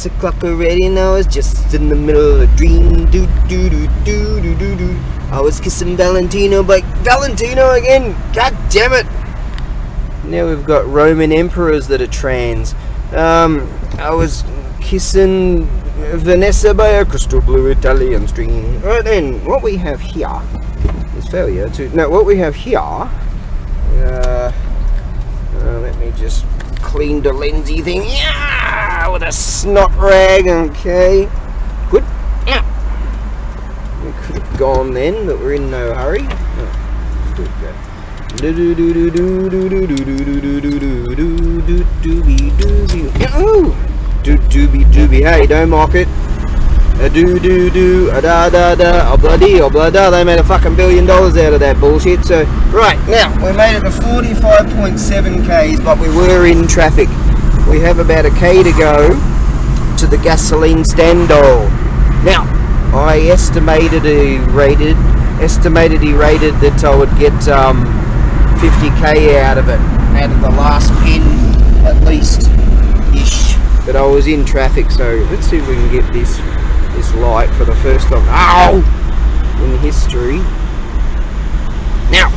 o'clock already and I was just in the middle of a dream. Do do do do do do do. I was kissing Valentino, but Valentino again. God damn it! Now we've got Roman emperors that are trans. I was kissing Vanessa by a crystal blue Italian stream. Right then, what we have here is failure to. No, what we have here. Let me just clean the lensy thing. Yeah, with a snot rag. Okay, good. Yeah. We could have gone then, but we're in no hurry. Oh, good, go. Do do do do do do do do do do do do do do dooby dooby. Oh, do dooby dooby. Hey, don't mock it. A do do do a da da da a bloody or blah da. They made a fucking $1 billion out of that bullshit. So right now we made it to 45.7 k's, but we were in traffic. We have about a k to go to the gasoline stando. Now I estimated he rated that I would get 50k out of it, out of the last pin at least ish. But I was in traffic, so let's see if we can get this light for the first time in history. Now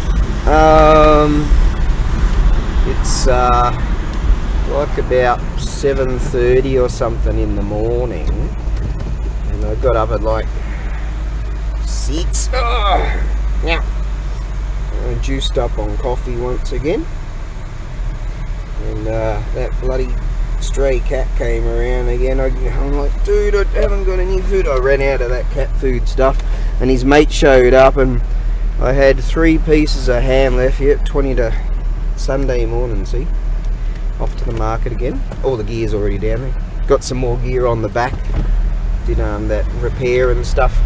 it's like about 7:30 or something in the morning, and I got up at like 6. Now I juiced up on coffee once again, and that bloody stray cat came around again. I'm like, dude, I haven't got any food. I ran out of that cat food stuff, and his mate showed up, and I had 3 pieces of ham left. Yep, 20 to Sunday morning. See, off to the market again. All the gear's already down there. Got some more gear on the back. Did that repair and stuff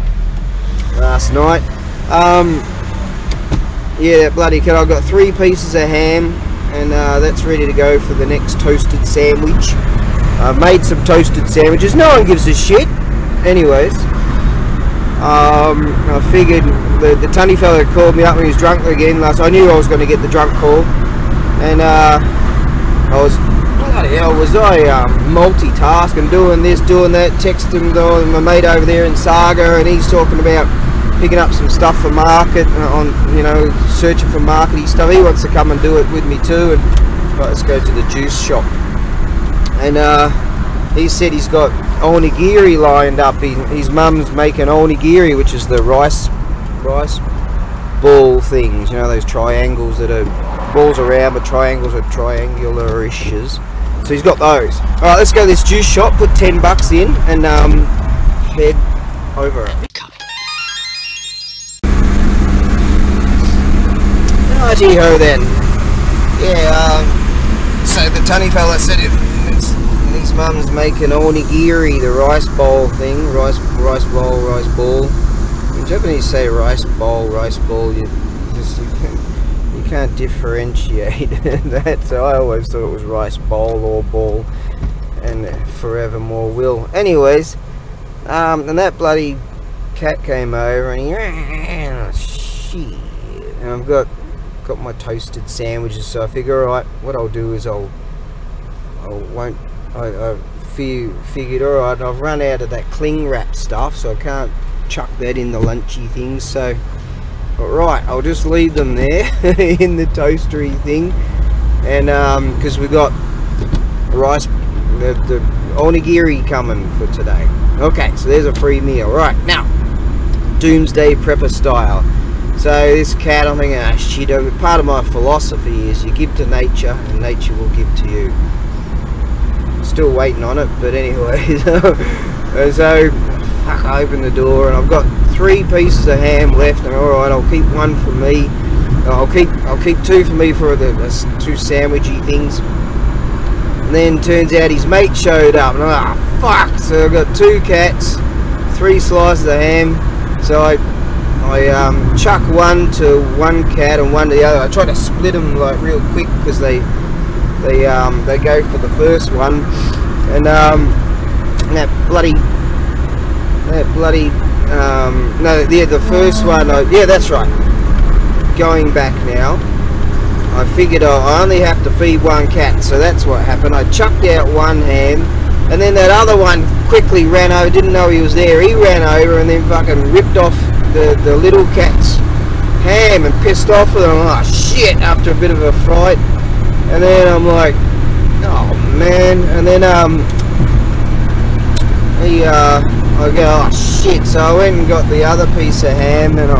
last night. Yeah, that bloody cat. I've got 3 pieces of ham, and that's ready to go for the next toasted sandwich. I've made some toasted sandwiches. No one gives a shit. Anyways, I figured the tunny fella called me up when he was drunk again last. I knew I was going to get the drunk call, and I was, bloody hell, was I multitasking, doing this, doing that, texting my mate over there in Saga, and he's talking about picking up some stuff for market, on, you know, searching for marketing stuff. He wants to come and do it with me too, and right, let's go to the juice shop. And he said he's got onigiri lined up. His mum's making onigiri, which is the rice ball things, you know, those triangles that are balls around, but triangles are triangular-ishes. So he's got those. All right, let's go to this juice shop, put $10 in, and head over it. Righty ho then. Yeah, so the tunny fella said his mum's making onigiri, the rice bowl thing, rice ball. In Japanese say rice ball. You can't differentiate that. So I always thought it was rice bowl or ball, and forevermore will. Anyways, and that bloody cat came over, and he shit, and I've got my toasted sandwiches, so I figure, alright, what I'll do is I figured, alright, I've run out of that cling wrap stuff, so I can't chuck that in the lunchy things, so right, I'll just leave them there in the toastery thing, and because we got the onigiri coming for today. Okay, so there's a free meal. Right, now doomsday prepper style. So this cat, I'm thinking, shit, part of my philosophy is you give to nature and nature will give to you. Still waiting on it, but anyway. So fuck, I opened the door and I've got 3 pieces of ham left, and alright, I'll keep 1 for me. I'll keep 2 for me for the 2 sandwichy things. And then turns out his mate showed up, and I'm like, fuck. So I've got 2 cats, 3 slices of ham. So I chuck 1 to 1 cat and 1 to the other. I try to split them like real quick because they go for the first one, and that bloody the first one, yeah, that's right. Going back now, I figured I only have to feed 1 cat, so that's what happened. I chucked out 1 ham, And then that other one quickly ran over, didn't know he was there. He ran over and then fucking ripped off the little cat's ham and pissed off with it. I'm like, oh shit, after a bit of a fright. And then I'm like, oh man. And then I go, oh shit. So I went and got the other piece of ham, and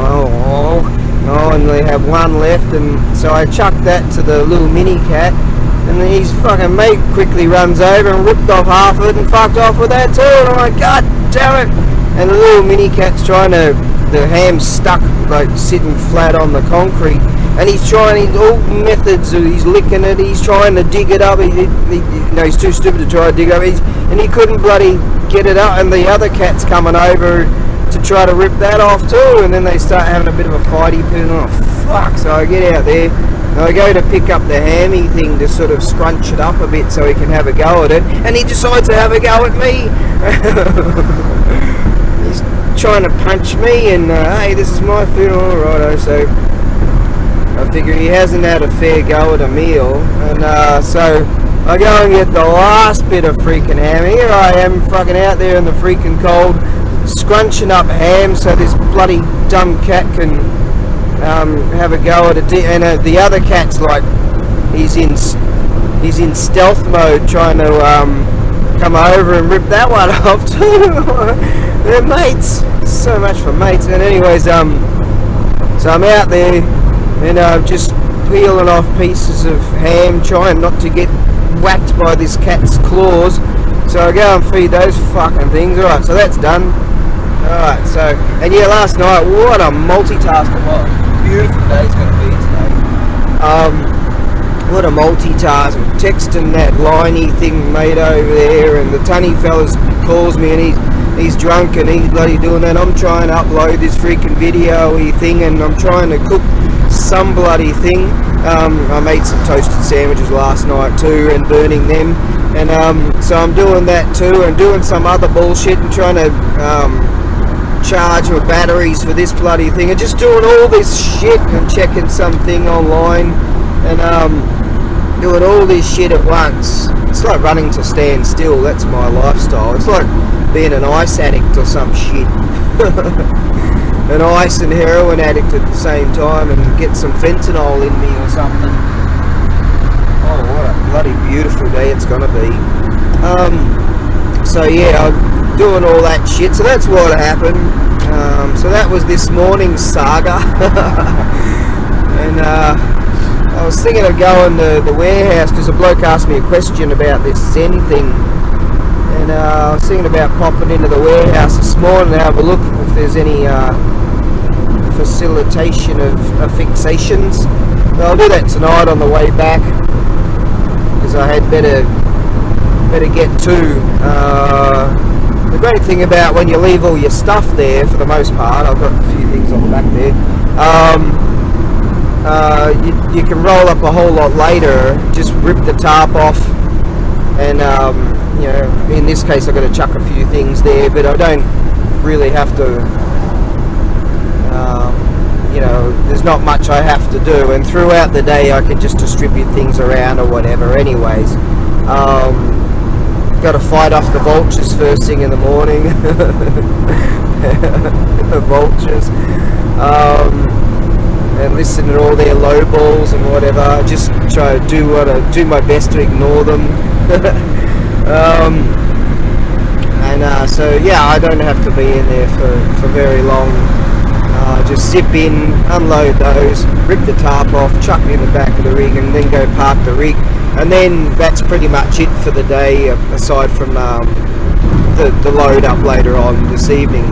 and they have one left, and so I chucked that to the little mini cat, and then his fucking mate quickly runs over and ripped off half of it and fucked off with that too. And I'm like, god damn it. And the little mini cat's trying to, the ham's stuck like sitting flat on the concrete, and he's trying all methods. He's licking it, he's trying to dig it up. He's too stupid to try to dig it up, and he couldn't bloody get it up. And the other cat's coming over to try to rip that off too, and then they start having a bit of a fighty pit. Oh fuck. So I get out there and I go to pick up the hammy thing to sort of scrunch it up a bit so he can have a go at it, and he decides to have a go at me. He's trying to punch me, and hey, this is my funeral, righto. So I figure he hasn't had a fair go at a meal, and so I go and get the last bit of freaking ham. Here I am fucking out there in the freaking cold, scrunching up ham so this bloody dumb cat can have a go at it. And the other cat's like, he's in stealth mode, trying to come over and rip that one off too. They're mates. So much for mates. And anyways, so I'm out there and just peeling off pieces of ham, trying not to get whacked by this cat's claws. So I go and feed those fucking things. Alright, so that's done. Alright, so, and yeah, last night, what a multitask it was. Beautiful day it's going to be today. What a multitask. Texting that liney thing made over there, and the tunny fellas calls me, and he's drunk and he's bloody doing that. I'm trying to upload this freaking video-y thing, and I'm trying to cook some bloody thing. I made some toasted sandwiches last night too, and burning them, and so I'm doing that too, and doing some other bullshit, and trying to charge my batteries for this bloody thing, and just doing all this shit and checking something online, and doing all this shit at once. It's like running to stand still. That's my lifestyle. It's like being an ice addict or some shit. An ice and heroin addict at the same time, and get some fentanyl in me or something. Oh, what a bloody beautiful day it's gonna be. So yeah, I'm doing all that shit. So that's what happened. So that was this morning's saga. And I was thinking of going to the warehouse because a bloke asked me a question about this Zen thing, and I was thinking about popping into the warehouse this morning to have a look if there's any facilitation of fixations. So I'll do that tonight on the way back, because I had better get to. The great thing about when you leave all your stuff there, for the most part, I've got a few things on the back there, you can roll up a whole lot later, just rip the tarp off, and you know, in this case I've got to chuck a few things there, but I don't really have to, you know, there's not much I have to do, and throughout the day I can just distribute things around or whatever. Anyways, got to fight off the vultures first thing in the morning. The vultures, and listen to all their low balls and whatever. Just try to do my best to ignore them. So yeah, I don't have to be in there for very long. Just zip in, unload those, rip the tarp off, chuck it in the back of the rig, and then go park the rig. And then that's pretty much it for the day, aside from the load up later on this evening.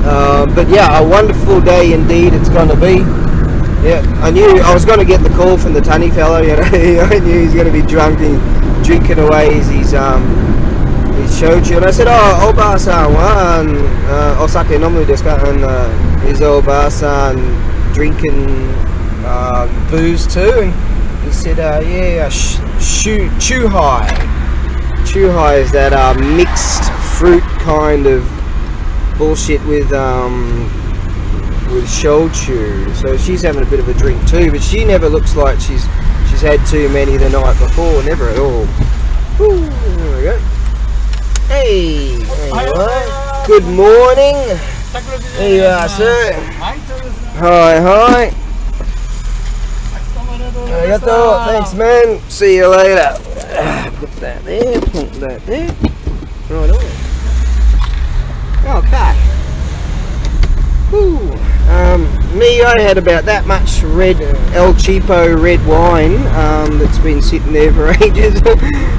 But yeah, a wonderful day indeed it's going to be. Yeah, I knew I was going to get the call from the tunny fellow. You know, I knew he's going to be drunk and drinking away his shochu. And I said, "Oh, Oba-san wa osake nomu desu ka?" And is Oba-san drinking booze too? And he said, yeah, chuhai. Chuhai is that mixed fruit kind of bullshit with shochu. So she's having a bit of a drink too, but she never looks like she's had too many the night before. Never at all. Ooh, there we go. Hey, there you are. Good morning. There you are, sir. Hi, hi. Arigato. Thanks, man. See you later. Put that there, put that there. Right on. Okay. Whew. Me, I had about that much red El Cheapo red wine that's been sitting there for ages.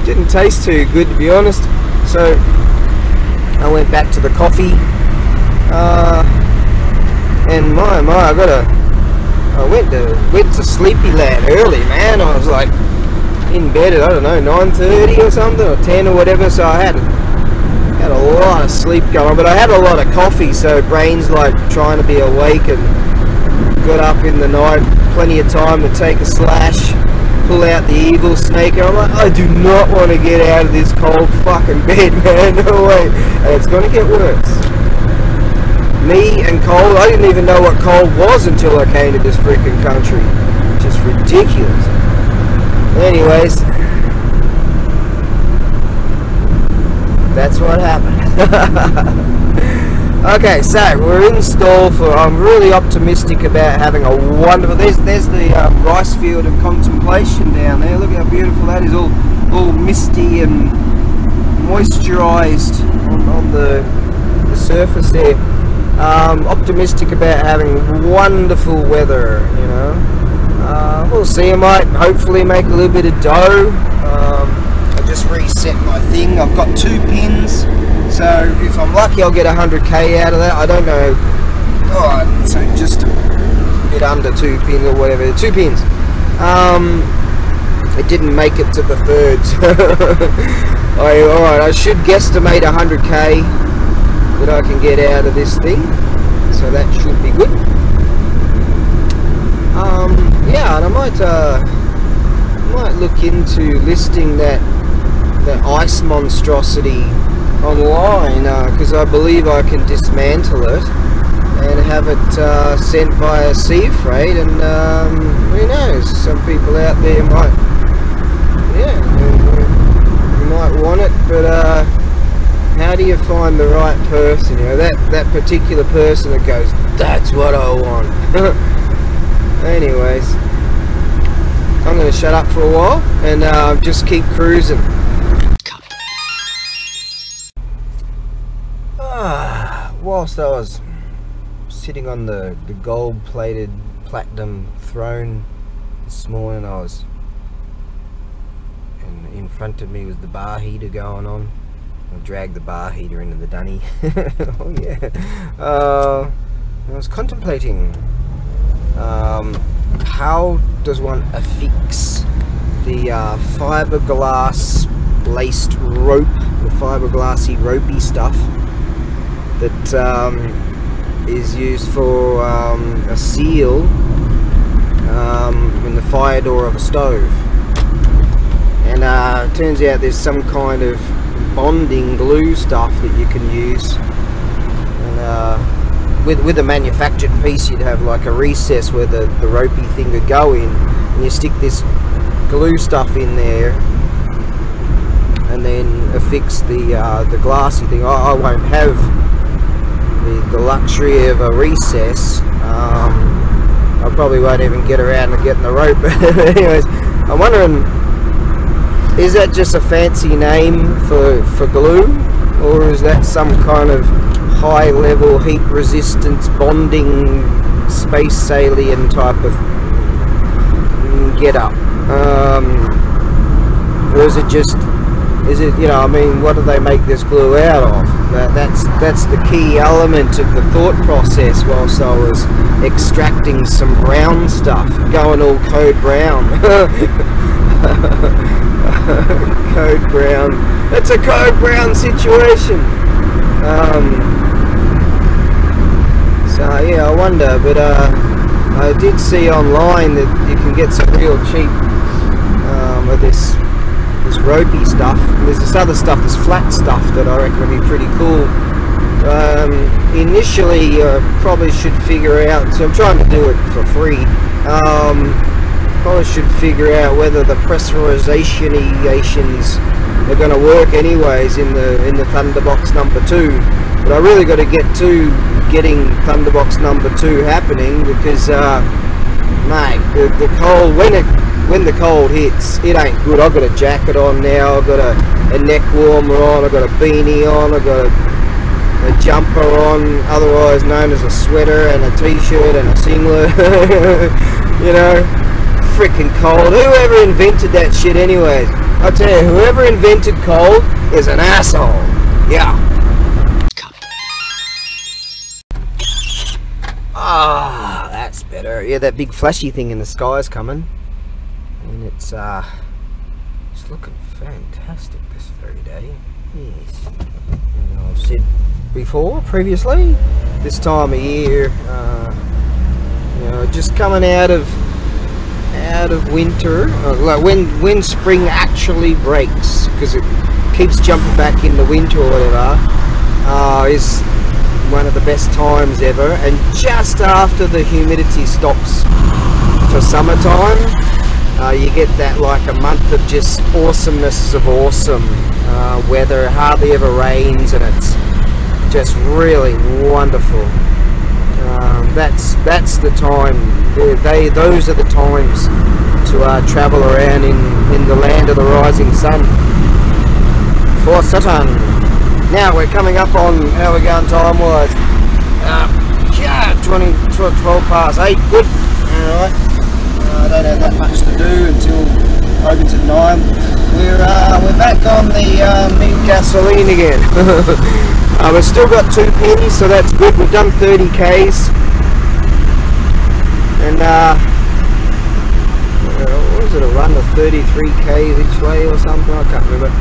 Didn't taste too good, to be honest. So I went back to the coffee, and my, I went to Sleepy Lad early, man. I was like in bed at, I don't know, 9:30 or something, or 10 or whatever. So I had a lot of sleep going, but I had a lot of coffee, so brain's like trying to be awake, and got up in the night, plenty of time to take a slash, pull out the evil snake, and I'm like, I do not want to get out of this cold fucking bed, man. No way. And it's going to get worse. Me and cold, I didn't even know what cold was until I came to this freaking country. Just ridiculous. Anyways, that's what happened. Okay, so we're in store for, I'm really optimistic about having a wonderful, there's the rice field of contemplation down there. Look how beautiful that is, all misty and moisturized on the surface there. Optimistic about having wonderful weather, you know. We'll see, I might hopefully make a little bit of dough. I just reset my thing. I've got 2 pins, so if I'm lucky I'll get 100k out of that. I don't know. Oh, so just a bit under 2 pins or whatever. 2 pins. It didn't make it to the third. Alright, I should guesstimate 100k that I can get out of this thing, so that should be good. Yeah, and I might look into listing that ice monstrosity online, because I believe I can dismantle it and have it sent via sea freight, and who knows, some people out there might, yeah, you might want it, but how do you find the right person, you know, that particular person that goes, that's what I want. Anyways, I'm going to shut up for a while and just keep cruising. Whilst I was sitting on the gold-plated platinum throne this morning, and in front of me was the bar heater going on. I dragged the bar heater into the dunny. Oh yeah. I was contemplating how does one affix the fiberglass laced rope, the fiberglassy ropey stuff that is used for a seal in the fire door of a stove. And it turns out there's some kind of bonding glue stuff that you can use, and with a manufactured piece you'd have like a recess where the ropey thing would go in, and you stick this glue stuff in there and then affix the glassy thing. I won't have the luxury of a recess. I probably won't even get around to getting the rope. But anyways, I'm wondering, is that just a fancy name for glue, or is that some kind of high level heat resistance bonding space salient type of get up, or is it just, you know, I mean, what do they make this glue out of? That's the key element of the thought process whilst I was extracting some brown stuff, going all code brown. Code brown. It's a code brown situation. So yeah, I wonder, but I did see online that you can get some real cheap of this ropey stuff. There's this other stuff, this flat stuff, that I reckon would be pretty cool. Initially, probably should figure out, so I'm trying to do it for free, Probably should figure out whether the pressurizations are going to work anyways in the Thunderbox number 2. But I really got to get to getting Thunderbox number 2 happening, because mate, the cold, when the cold hits, it ain't good. I've got a jacket on now, I've got a neck warmer on, I've got a beanie on, I've got a jumper on, otherwise known as a sweater, and a t-shirt and a singlet. You know, freaking cold. Whoever invented that shit anyways? I'll tell you, whoever invented cold is an asshole. Yeah. Ah, that's better. Yeah, that big flashy thing in the sky is coming, and it's looking fantastic this very day. Yes. And I've said previously, this time of year, you know, just coming out of winter, like when spring actually breaks, because it keeps jumping back into winter or whatever, is one of the best times ever. And just after the humidity stops for summertime, you get that like a month of just awesomeness of awesome weather. It hardly ever rains, and it's just really wonderful. That's the time. Those are the times to travel around in the land of the rising sun. For Saturn. Now we're coming up on, how we're going time-wise? Yeah, 12 past 8. Good. Alright. I don't have that much to do until it opens at 9. We're back on the mid gasoline again. We've still got 2 pins, so that's good. We've done 30 Ks. And what was it, a run of 33 Ks each way or something? I can't remember.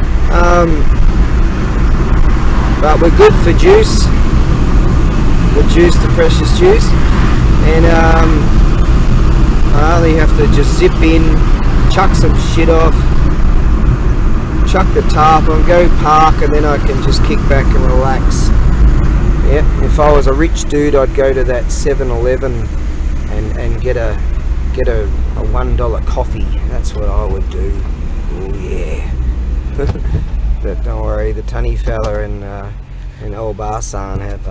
But we're good for juice. The juice, the precious juice. And I only have to just zip in, chuck some shit off, chuck the tarp on, go park, and then I can just kick back and relax. Yeah, if I was a rich dude, I'd go to that 7-Eleven and get a $1 coffee. That's what I would do. Oh yeah. But don't worry, the Tunny fella and old Barsan have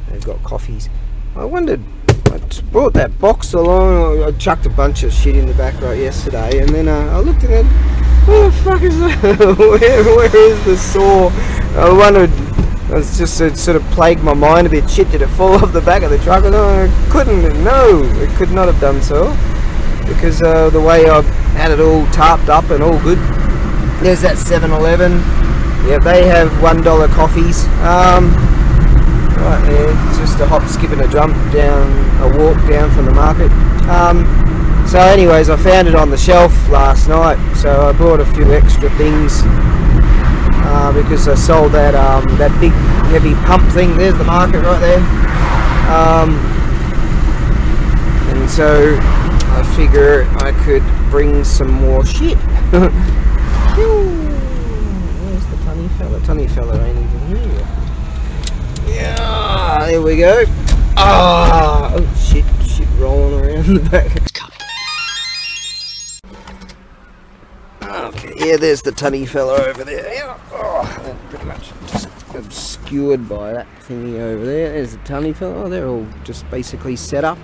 they've got coffees. I wondered, I brought that box along. I chucked a bunch of shit in the back right yesterday, and then I looked at it. Where the fuck is that? where is the saw? I wondered. I was just sort of plagued my mind a bit. Shit, did it fall off the back of the truck? No, it couldn't. No, it could not have done so, because the way I had it all tarped up and all good. There's that 7-Eleven. Yeah, they have $1 coffees. Right there, it's just a hop, skip and a jump down, a walk down from the market. So anyways, I found it on the shelf last night, so I bought a few extra things because I sold that that big heavy pump thing. There's the market right there. And so I figure I could bring some more shit. Where's the tunny fella? Tunny fella ain't even here. Yeah, there we go. Oh shit, rolling around the back. Okay, yeah, there's the tunny fella over there. Yeah. Oh, that's pretty much just obscured by that thingy over there. There's the tunny fella. Oh, they're all just basically set up.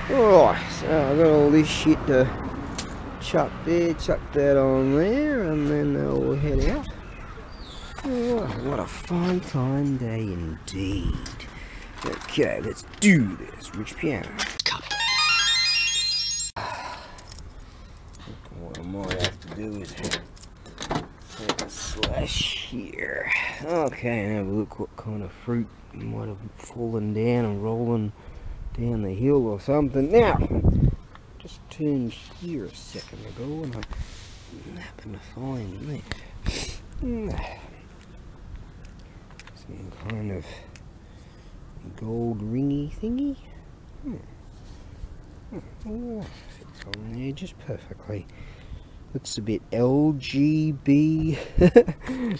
Alright, so I've got all this shit to chuck there, chuck that on there, and then they'll head out. Oh, what a fine day indeed. Okay, let's do this. Rich piano. What I might have to do is take a slash here. Okay, and have a look what kind of fruit might have fallen down and rolling down the hill or something. Now, just turned here a second ago and I happened to find this. Some kind of gold ringy thingy. Oh, fits on there just perfectly. Looks a bit LGB.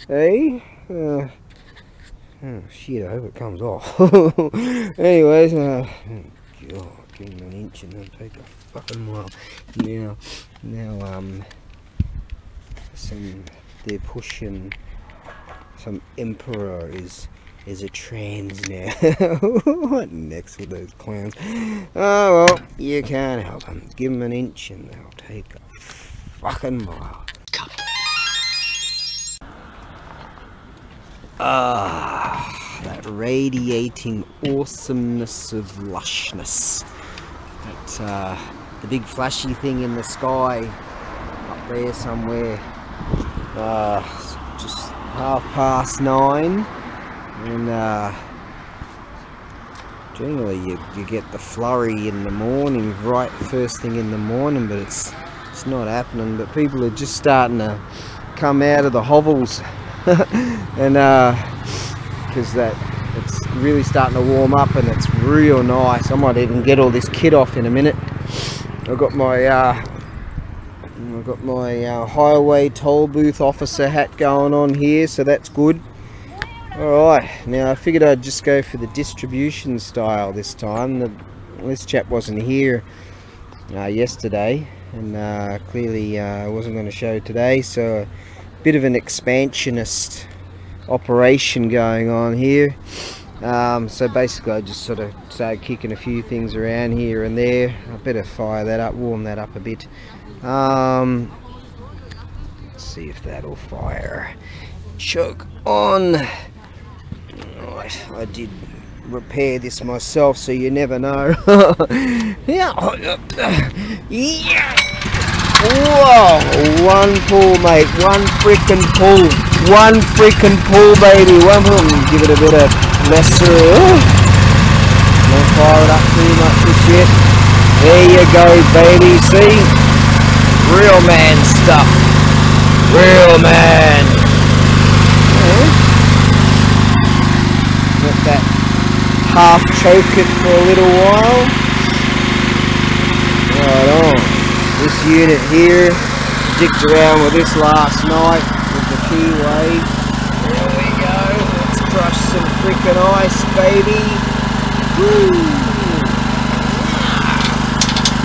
Hey? Oh shit, I hope it comes off. Anyways, God, give them an inch and they'll take a fucking while. Now they're pushing some Emperor is a trans now. What next with those clowns? Oh well, you can't help them. Give them an inch and they'll take a fucking mile. That radiating awesomeness of lushness. That the big flashy thing in the sky up there somewhere. Just 9:30, and generally you get the flurry in the morning, right first thing in the morning, but it's not happening. But people are just starting to come out of the hovels, and because it's really starting to warm up and it's real nice. I might even get all this kit off in a minute. I've got my highway toll booth officer hat going on here, so that's good. Alright, now I figured I'd just go for the distribution style this time. This chap wasn't here yesterday, and clearly I wasn't going to show today, so a bit of an expansionist operation going on here. So basically I just sort of started kicking a few things around here and there. I better fire that up, warm that up a bit. Let's see if that'll fire. Choke on. Right, I did repair this myself, so you never know. Yeah. Yeah. Whoa, one pull, mate, one freaking pull, baby, one pull. Give it a bit of lesser. Don't fire it up too much this yet. There you go, baby. See, real man stuff. Real man. Let that half choke it for a little while. Right on. This unit here, dicked around with this last night with the keyway. There we go. Let's crush some freaking ice, baby. Woo!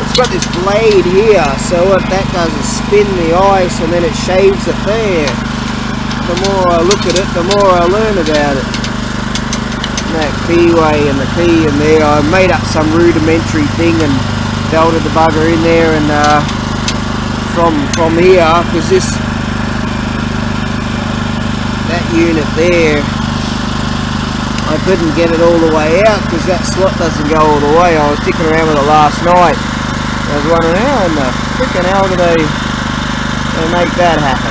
It's got this blade here, so what that does is spin the ice and then it shaves it there. The more I look at it, the more I learn about it. And that keyway and the key in there, I made up some rudimentary thing and belted the bugger in there, and from here, because that unit there, I couldn't get it all the way out because that slot doesn't go all the way. I was dicking around with it last night. I was wondering how in the frickin' hell do they make that happen?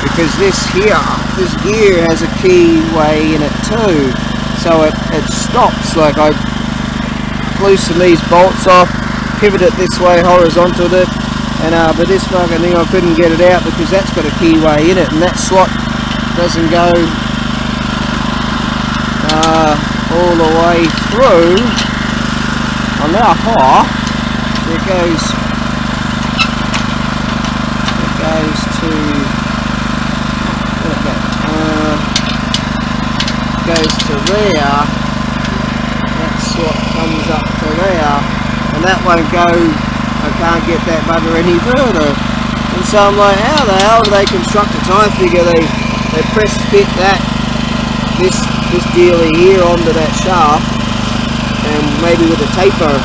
Because this gear has a keyway in it too, so it stops. Like I loosen these bolts off, pivot it this way, horizontal it, and but this fucking thing I couldn't get it out because that's got a keyway in it, and that slot doesn't go all the way through. On that high, it goes to there. Slot comes up to there, and that won't go. I can't get that bugger any further, and so I'm like, how the hell do they construct it? So I figure they press fit this dealer here onto that shaft, and maybe with a taper,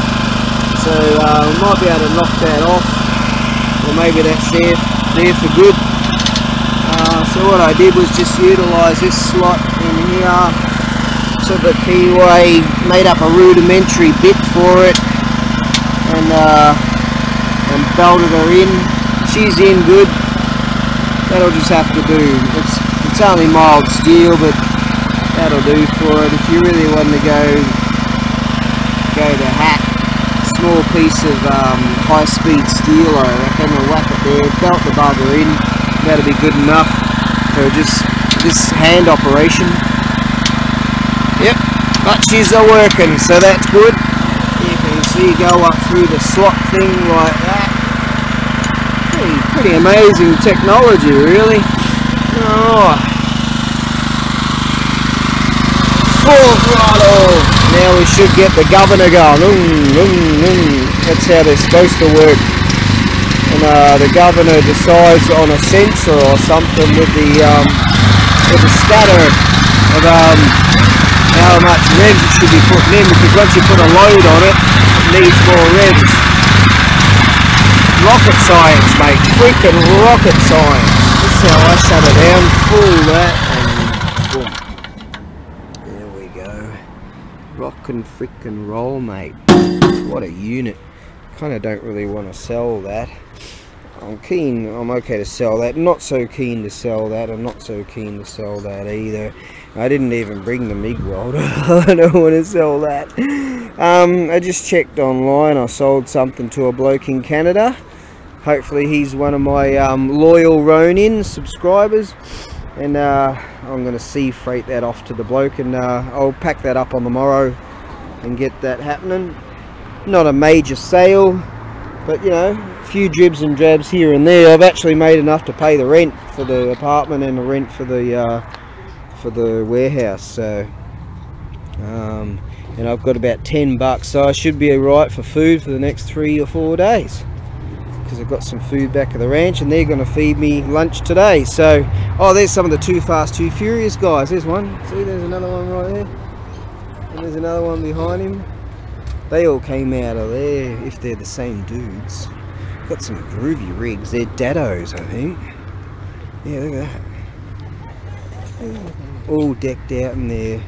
so we might be able to knock that off, or maybe that's there for good. So what I did was just utilise this slot in here. So the keyway, made up a rudimentary bit for it, and belted her in. She's in good. That'll just have to do. It's only mild steel, but that'll do for it. If you really want to go to hack, small piece of high-speed steel, I reckon, we'll whack it there, belt the bugger in. That'll be good enough for just this hand operation. Yep, but she's working, so that's good. You can see go up through the slot thing like that. Pretty amazing technology, really. Oh. full throttle. Now we should get the governor going. That's how they're supposed to work. And the governor decides on a sensor or something with the stator of how much revs it should be putting in, because once you put a load on it, it needs more revs. Rocket science, mate. Freaking rocket science. This is how I shut it down. Full that and boom. There we go. Rock and frickin' roll, mate. What a unit. Kind of don't really want to sell that. I'm keen, I'm okay to sell that. Not so keen to sell that. I'm not so keen to sell that either. I didn't even bring the MIG welder. I don't want to sell that. I just checked online. I sold something to a bloke in Canada. Hopefully he's one of my loyal Ronin subscribers. And I'm going to sea freight that off to the bloke, and I'll pack that up on the morrow and get that happening. Not a major sale, but you know, a few dribs and drabs here and there. I've actually made enough to pay the rent for the apartment and the rent for the warehouse. So and I've got about $10, so I should be alright for food for the next 3 or 4 days, because I've got some food back at the ranch and they're going to feed me lunch today. So oh, there's some of the Too Fast Too Furious guys. There's one, see, there's another one right there, and there's another one behind him. They all came out of there, if they're the same dudes. Got some groovy rigs. They're daddos, I think. Yeah, look at that. All decked out in their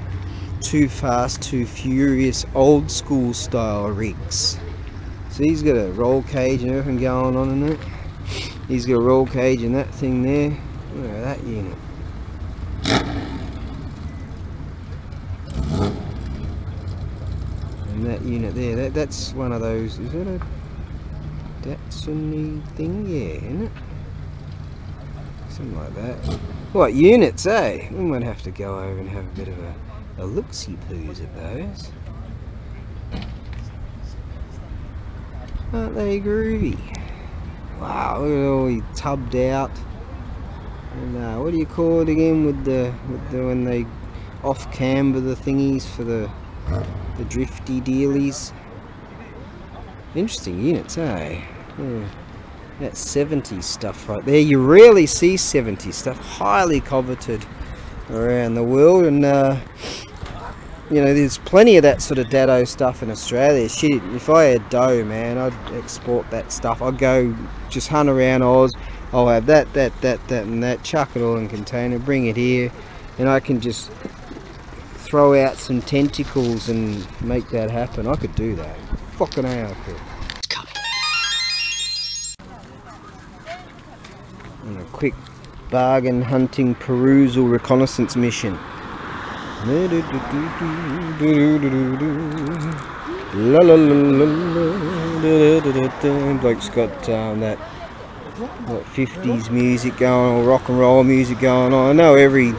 Too Fast Too Furious old school style rigs. So he's got a roll cage and everything going on in it. He's got a roll cage and that thing there. Look at that unit. And that unit there, that's one of those, is that a Datsun thing? Yeah, isn't it? Something like that. What units, eh? We might have to go over and have a bit of a look-see-poos at those. Aren't they groovy? Wow, look at all he tubbed out. And what do you call it again with the when they off camber the thingies for the drifty dealies? Interesting units, eh? Yeah. That's 70s stuff right there. You rarely see 70s stuff. Highly coveted around the world, and you know, there's plenty of that sort of dado stuff in Australia. Shit, if I had dough, man, I'd export that stuff. I'd go just hunt around Oz. I'll have that, and that. Chuck it all in a container, bring it here, and I can just throw out some tentacles and make that happen. I could do that. Fucking hell, I could. On a quick bargain hunting perusal reconnaissance mission. La la la la la. Bloke's got that what 50s music going, or rock and roll music going on. I know every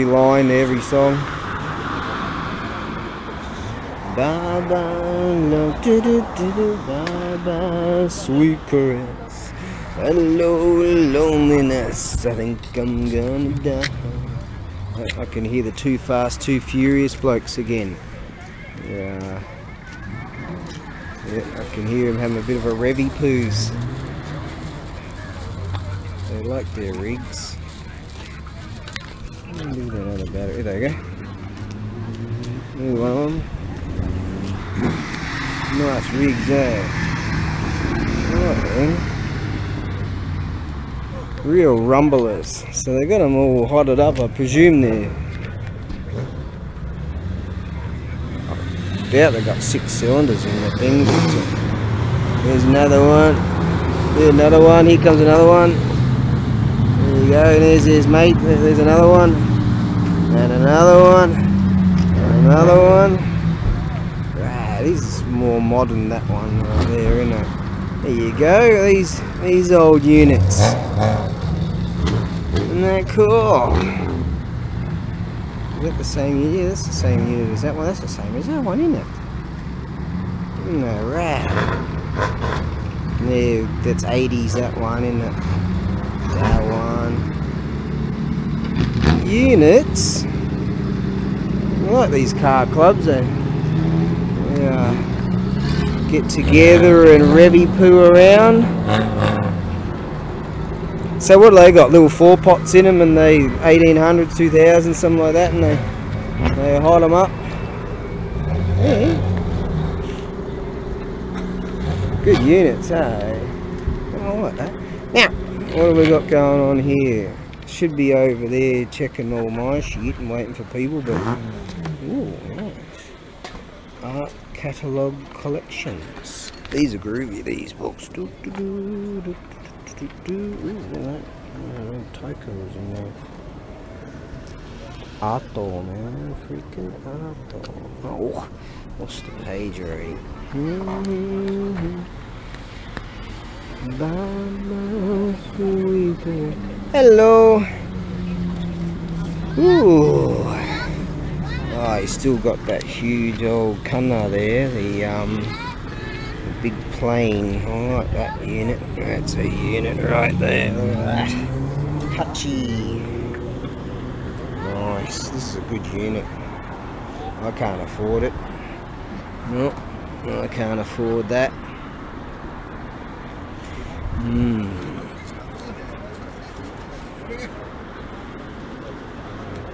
line, every song. Bye bye, love, bye bye, sweet caress. Hello, loneliness. I think I'm gonna die. I can hear the Too Fast Too Furious blokes again. Yeah, I can hear them having a bit of a revy poos. They like their rigs. Leave that other battery. There you go. There's one of them. Nice rigs there. Right then. Real rumblers. So they got them all hotted up. I presume they're. I doubt they got 6 cylinders in the thing. There's another one. There's another one. Here comes another one. There you go. And there's his mate. There's another one. And another one. And another one. Right, this is more modern, that one right there, isn't it? There you go. These old units. Isn't that cool? Is that the same unit? Yeah, that's the same unit as that one. That's the same as that one, isn't it? Isn't that right? Yeah, that's 80s, that one, isn't it? That one. Units. like these car clubs, eh? Yeah. Get together and revvy poo around. So what do they got? Little 4-pots in them, and they 1800s, 2000, something like that, and they hide them up. Yeah. Good units, eh? I like that. Now, what have we got going on here? Should be over there checking all my shit and waiting for people, but ooh, nice. Art catalogue collections. These are groovy, these books. Ooh, typos in there. Arto, man, freaking Arto. Oh, what's the page already? Hello. Ooh. Oh, he's still got that huge old cunner there, the big plane. I like that unit. That's a unit right there. Look at that. Hutchie. Nice. This is a good unit. I can't afford it. Nope. I can't afford that.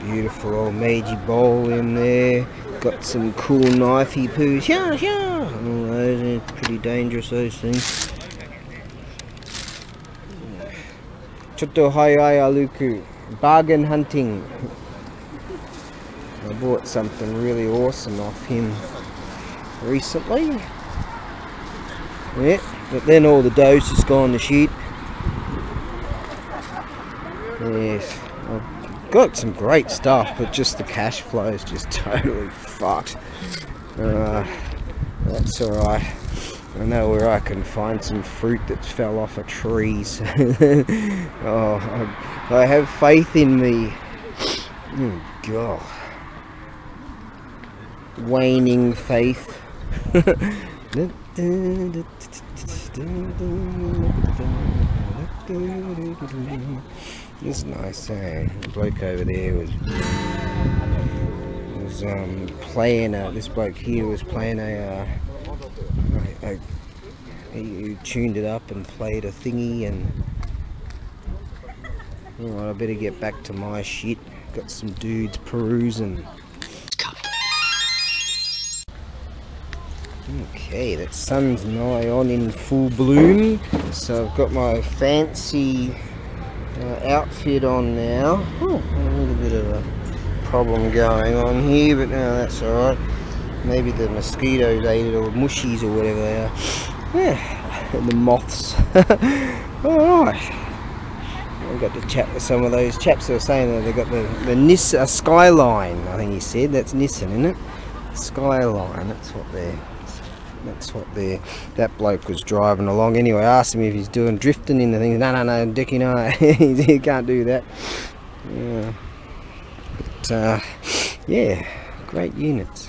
Beautiful old Meiji bowl in there. Got some cool knifey poos. Yeah. All those are pretty dangerous, those things. Chotto Hayai Aluku. Bargain hunting. I bought something really awesome off him recently. Yeah, but then all the dough's just gone to shit. Yes, I've got some great stuff, but just the cash flow is just totally fucked. That's alright. I know where I can find some fruit that fell off a tree. So oh, I have faith in me. Oh God. Waning faith. It's nice, eh? The bloke over there was playing this bloke here was playing he tuned it up and played a thingy, and alright, I better get back to my shit. Got some dudes perusing. Okay, that sun's nigh on in full bloom, so I've got my fancy outfit on now. Oh, a little bit of a problem going on here, but no, that's alright. Maybe the mosquitoes ate it, or mushies, or whatever they are. Yeah, and the moths. Alright. I got to chat with some of those chaps that were saying that they got the Nissan Skyline, I think he said. That's Nissan, isn't it? Skyline, that's what that bloke was driving along. Anyway, I asked him if he's doing drifting in the thing. No, Dickie, no, he can't do that. Yeah. But yeah, great units.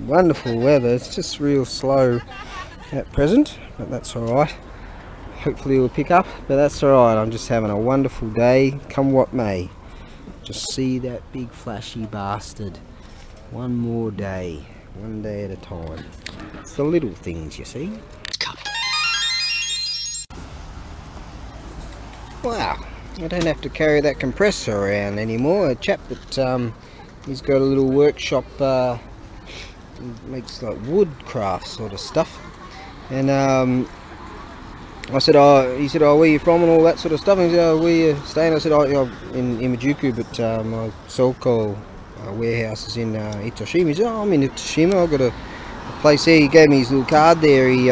Wonderful weather. It's just real slow at present, but that's alright. Hopefully we'll pick up, but that's alright. I'm just having a wonderful day, come what may. Just see that big flashy bastard. One more day. One day at a time. It's the little things, you see. Wow, I don't have to carry that compressor around anymore. A chap that he's got a little workshop, makes like woodcraft sort of stuff. And I said, oh, he said, oh, where are you from and all that sort of stuff. And he said, oh, where you staying? I said, oh, in Imajuku, but my Soko warehouse is in Itoshima. He said, oh, I'm in Itoshima, I've got a place there. He gave me his little card there. He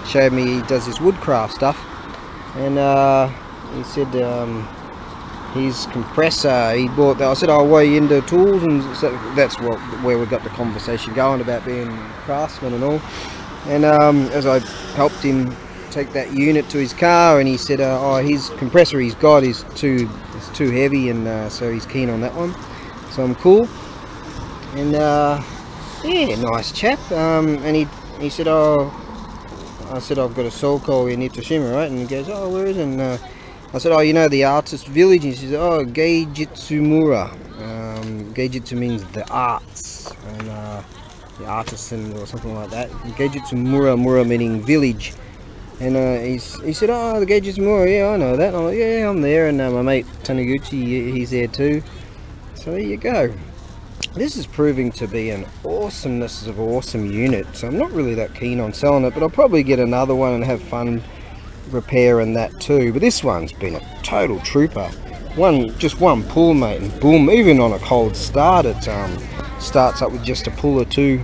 showed me he does this woodcraft stuff, and he said his compressor he bought that. I said, oh, were you into tools? And so that's where we got the conversation going about being craftsmen and all. And as I helped him take that unit to his car, and he said, oh, his compressor he's got is too heavy, and so he's keen on that one. So I'm cool. And yeah, nice chap. And he said, oh, I said, I've got a soul call in Itoshima, right? And he goes, oh, where is it? And I said, oh, you know the artist village? And he says, oh, Geijitsumura. Geijutsu means the arts, and the artisan or something like that. Geijutsu Mura meaning village. And he said, oh, the Geijutsu Mura, yeah, I know that. And I'm like, yeah, I'm there. And my mate Taniguchi, he's there too. So there you go. This is proving to be an awesomeness of awesome unit. So I'm not really that keen on selling it, but I'll probably get another one and have fun repairing that too. But this one's been a total trooper. Just one pull, mate, and boom, even on a cold start it starts up with just a pull or two.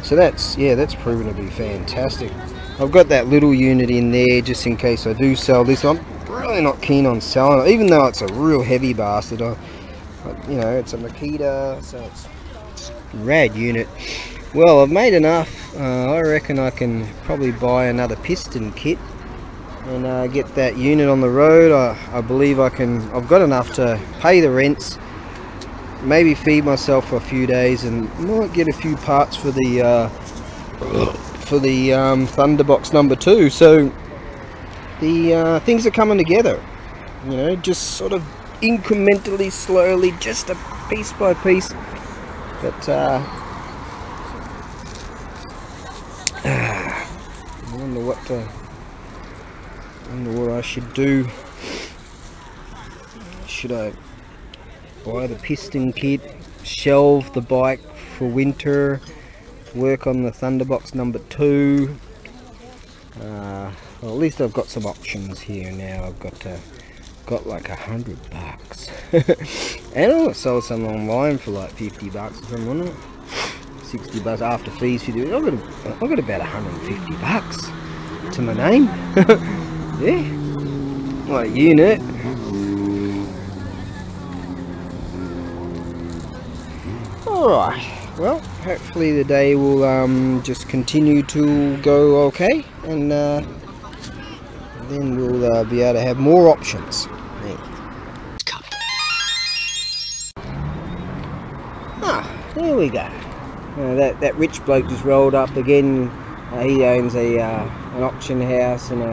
So that's proven to be fantastic. I've got that little unit in there just in case I do sell this. I'm really not keen on selling it, even though it's a real heavy bastard. You know, it's a Makita, so it's a rad unit. Well, I've made enough. I reckon I can probably buy another piston kit and get that unit on the road. I believe I can. I've got enough to pay the rents, maybe feed myself for a few days, and might get a few parts for the Thunderbox number 2. So the things are coming together, you know, just sort of incrementally, slowly, just a piece by piece. But I wonder what I should do. Should I buy the piston kit, shelve the bike for winter, work on the Thunderbox number 2? Well, at least I've got some options here now. I've got like $100 and I'll sell some online for like $50 or something, wasn't it? $60 after fees for doing. I've got about $150 to my name. Yeah, what a unit. Alright, well, hopefully the day will just continue to go okay, and then we'll be able to have more options. There we go. That rich bloke just rolled up again. He owns an auction house and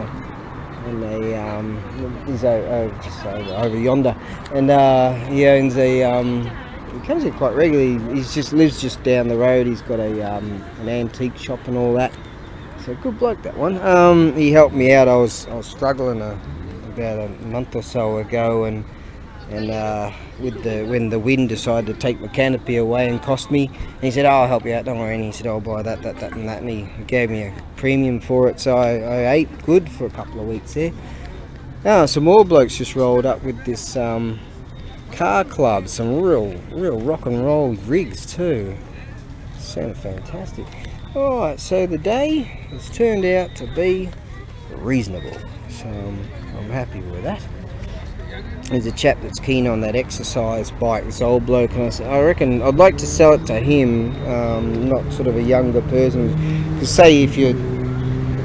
he's just over yonder, and he owns he comes here quite regularly. Lives just down the road. He's got an antique shop and all that. So good bloke, that one. He helped me out. I was struggling about a month or so ago, and when the wind decided to take my canopy away and cost me, and he said, oh, I'll help you out, don't worry. And he said, I'll buy that and that, and he gave me a premium for it. So I ate good for a couple of weeks there. Some more blokes just rolled up with this car club, some real rock and roll rigs too. Sounded fantastic. Alright, so the day has turned out to be reasonable, so I'm happy with that. There's a chap that's keen on that exercise bike, this old bloke, and I reckon I'd like to sell it to him, not sort of a younger person, because say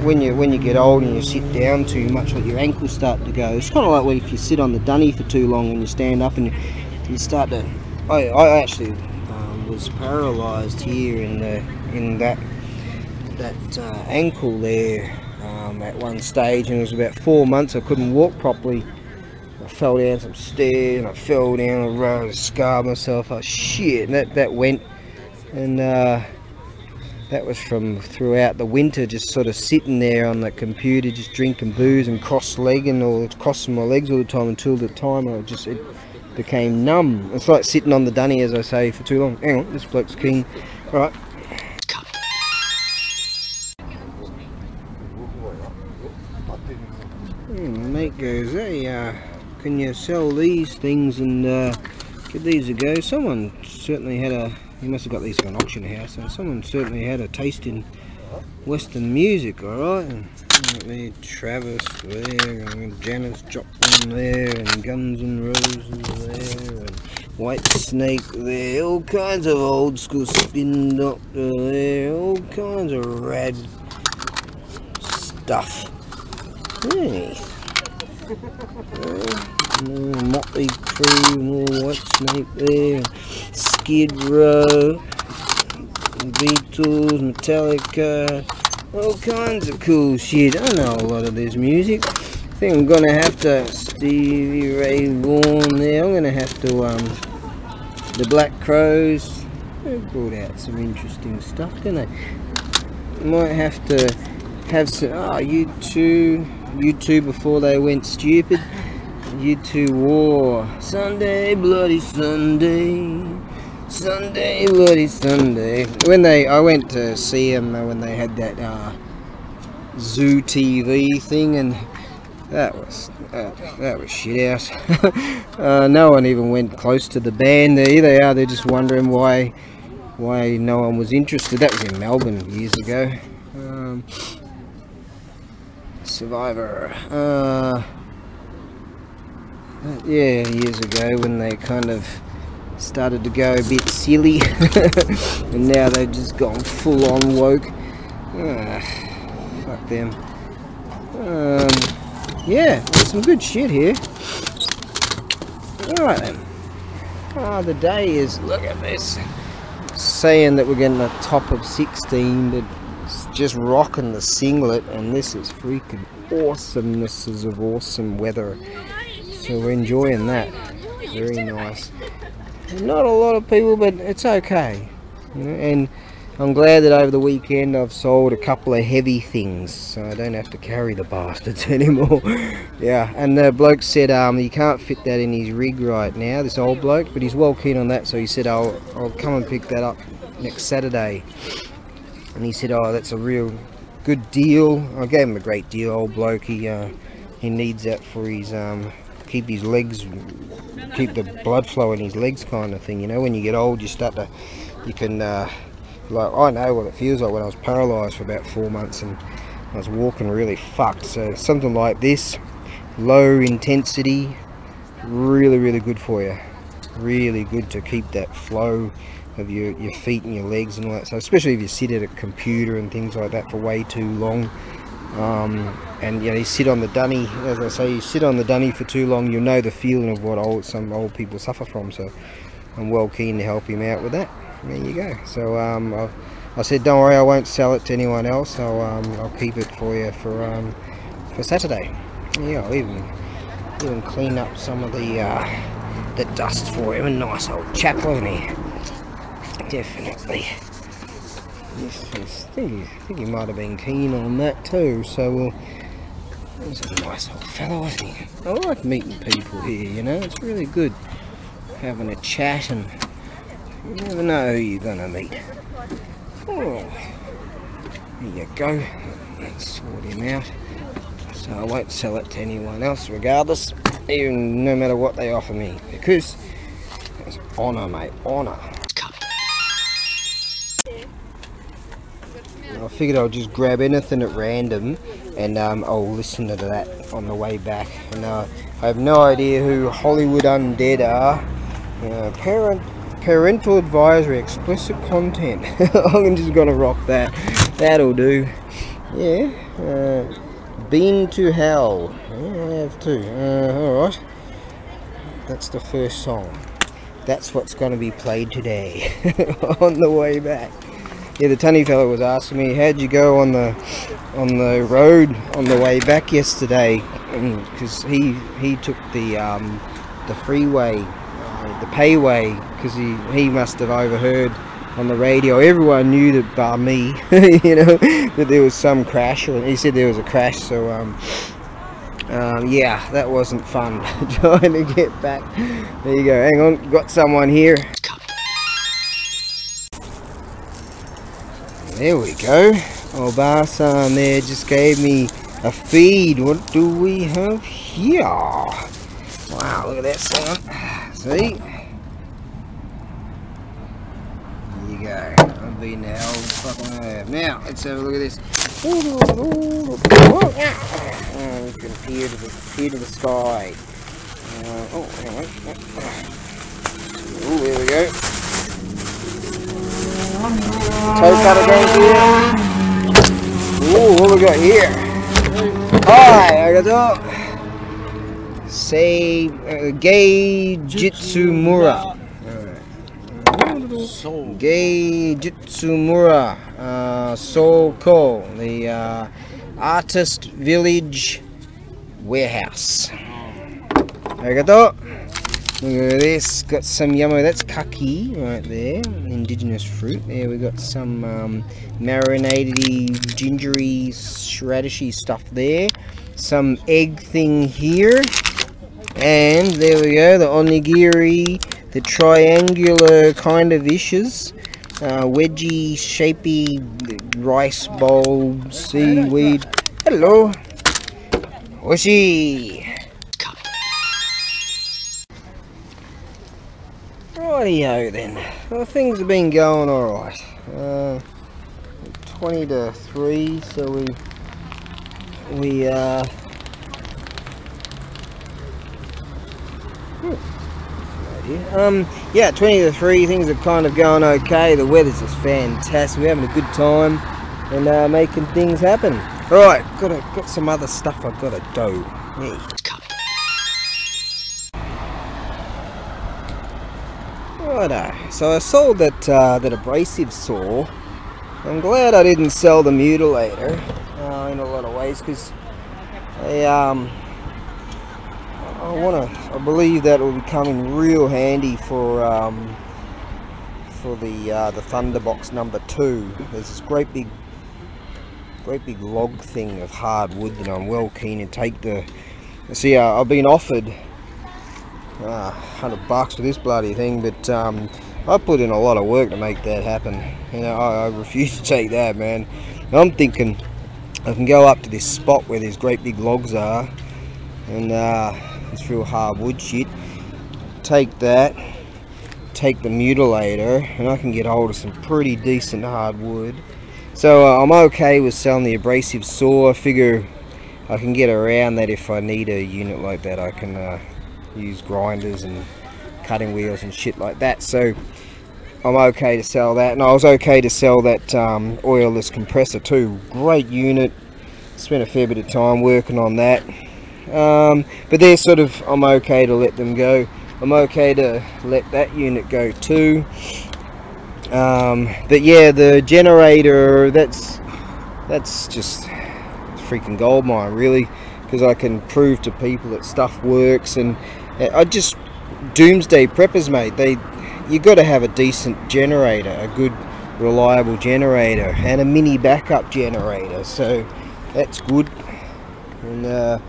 when you get old and you sit down too much, like your ankles start to go. It's kind of like if you sit on the dunny for too long and you stand up and you start to. I actually was paralysed here in that ankle there at one stage, and it was about 4 months I couldn't walk properly. I fell down some stairs and I fell down a road, scarred myself. Oh shit! And that went, and that was from throughout the winter, just sort of sitting there on the computer, just drinking booze and crossing my legs all the time, until the time it became numb. It's like sitting on the dunny, as I say, for too long. Hang on, this bloke's keen. All right. Mate goes, hey, can you sell these things and give these a go? Someone certainly had he must have got these from an auction house, so someone certainly had a taste in Western music, alright? And Travis there, and Janis Joplin there, and Guns N' Roses there, and White Snake there, all kinds of old school, Spin Doctor there, all kinds of rad stuff. Hey. More Motley Crue, more White Snake there, Skid Row, Beatles, Metallica, all kinds of cool shit. I know a lot of this music. I think I'm gonna have to, Stevie Ray Vaughan there, I'm gonna have to The black crows, they brought out some interesting stuff, didn't they? Might have to have some, U2 before they went stupid. U2 War, Sunday, Bloody Sunday, Sunday, Bloody Sunday. I went to see them when they had that Zoo TV thing, and that was shit house. No one even went close to the band. There they are. They're just wondering why no one was interested. That was in Melbourne years ago. Survivor. Yeah, years ago when they kind of started to go a bit silly, and now they've just gone full on woke. Fuck them. Yeah, there's some good shit here. Alright then. The day is, look at this, saying that we're getting a top of 16, but it's just rocking the singlet, and this is freaking awesomenesses of awesome weather. So we're enjoying that. Very nice. Not a lot of people, but it's okay. You know, and I'm glad that over the weekend I've sold a couple of heavy things, so I don't have to carry the bastards anymore. Yeah, and the bloke said he can't fit that in his rig right now, this old bloke, but he's well keen on that, so he said I'll come and pick that up next Saturday. And he said, oh, that's a real good deal. I gave him a great deal, old bloke. He needs that for his keep his legs, keep the blood flow in his legs, kind of thing. You know, when you get old, you can like, I know what it feels like when I was paralysed for about 4 months and I was walking really fucked. So something like this, low intensity, really good for you. Really good to keep that flow of your feet and your legs and all that. So especially if you sit at a computer and things like that for way too long. And you know, you sit on the dunny, as I say, you sit on the dunny for too long, you'll know the feeling of what some old people suffer from. So I'm well keen to help him out with that. There you go. So I said, don't worry, I won't sell it to anyone else. I'll keep it for you for Saturday. Yeah, I'll even clean up some of the dust for him. A nice old chap, wasn't he? Definitely. I think he might have been keen on that too. So he's a nice old fellow, isn't he? I like meeting people here. You know, it's really good having a chat, and you never know who you're gonna meet. Oh, here you go. Let's sort him out. So I won't sell it to anyone else, regardless, even no matter what they offer me, because it's honour, mate, honour. I figured I'll just grab anything at random and I'll listen to that on the way back. And I have no idea who Hollywood Undead are. Parental advisory, explicit content. I'm just gonna rock that. That'll do. Yeah. Been to Hell. Yeah, I have too. Alright. That's the first song. That's what's going to be played today on the way back. Yeah, the tunny fellow was asking me, how'd you go on the road on the way back yesterday? Because he took the freeway, the payway, because he must have overheard on the radio. Everyone knew that bar me, you know, that there was some crash. He said there was a crash, so yeah, that wasn't fun trying to get back. There you go. Hang on, got someone here. There we go. Oh, Barsan there just gave me a feed. What do we have here? Wow, look at that sound. See? There you go. I've been the hell fucking earth. Now, let's have a look at this. You can peer to the sky. Oh, hang on. Oh, there we go. Toe cutter goes here. Ooh, what we got here? Hi, I got say Gei Jitsumura. Gei Jitsumura Soko, the Artist Village Warehouse. Arigato. Look at this, got some yummo, that's kaki right there, indigenous fruit. There we got some marinated gingery, radishy stuff there. Some egg thing here. And there we go, the onigiri, the triangular kind of dishes. Wedgie, shapy, rice bowl, seaweed. Hello. Washi. Rightio then. Well, things have been going alright. 20 to 3, so we yeah, 20 to 3, things are kind of going okay. The weather's just fantastic. We're having a good time and making things happen. Right, got some other stuff I've got to do. Yeah. Righto, so I sold that abrasive saw. I'm glad I didn't sell the mutilator in a lot of ways, because I believe that will be coming real handy for the Thunderbox number 2. There's this great big log thing of hardwood that I'm well keen to take the. See, I've been offered $100 for this bloody thing, but I put in a lot of work to make that happen. You know, I refuse to take that, man. I'm thinking I can go up to this spot where these great big logs are, and it's real hardwood shit. Take that, take the mutilator, and I can get hold of some pretty decent hardwood. So I'm okay with selling the abrasive saw. I figure I can get around that if I need a unit like that. I can use grinders and cutting wheels and shit like that. So I'm okay to sell that, and I was okay to sell that oilless compressor too. Great unit. Spent a fair bit of time working on that. But they're sort of, I'm okay to let them go. I'm okay to let that unit go too. But yeah, the generator, that's just freaking gold mine, really, because I can prove to people that stuff works. And I just, doomsday preppers, mate, you got to have a decent generator, a good reliable generator, and a mini backup generator. So that's good. And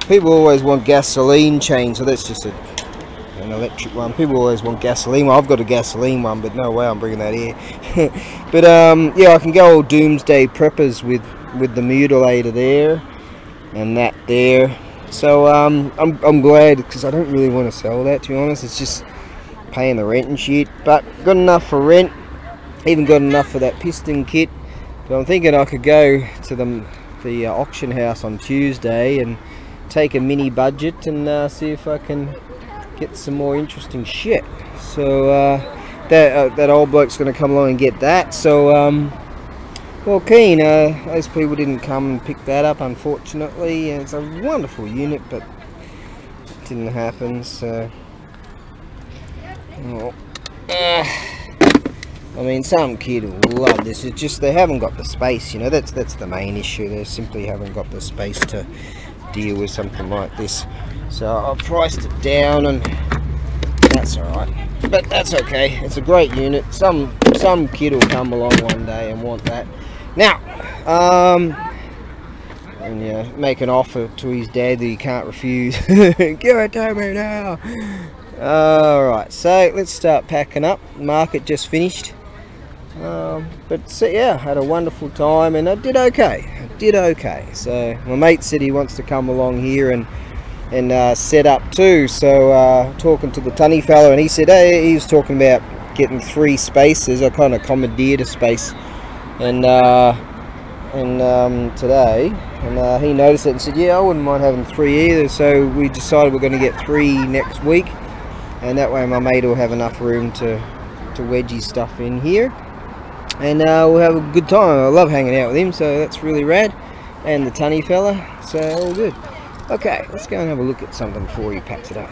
people always want gasoline chains, so that's just an electric one. People always want gasoline. Well, I've got a gasoline one, but no way I'm bringing that here. But yeah, I can go all doomsday preppers with the mutilator there and that there. So I'm glad, because I don't really want to sell that, to be honest. It's just paying the rent and shit. But got enough for rent, even got enough for that piston kit. But I'm thinking I could go to the auction house on Tuesday and take a mini budget and see if I can get some more interesting shit. So that old bloke's going to come along and get that. So well, keen. Those people didn't come and pick that up, unfortunately. It's a wonderful unit, but it didn't happen. So I mean, some kid will love this. It's just they haven't got the space, you know. That's the main issue. They simply haven't got the space to deal with something like this. So I've priced it down, and that's alright. But that's okay. It's a great unit. Some kid will come along one day and want that. Now, and yeah, make an offer to his dad that he can't refuse. Give it to me now. Alright, so let's start packing up. Market just finished. But so, yeah, I had a wonderful time, and I did okay. So my mate said he wants to come along here and set up too. So talking to the tunny fella, and he said, hey, he was talking about getting 3 spaces. I kind of commandeered a space and today, and he noticed it and said, yeah, I wouldn't mind having 3 either. So we decided we're going to get 3 next week, and that way my mate will have enough room to wedge his stuff in here, and we'll have a good time. I love hanging out with him, so that's really rad. And the tunny fella, so all good. Okay, let's go and have a look at something before he packs it up.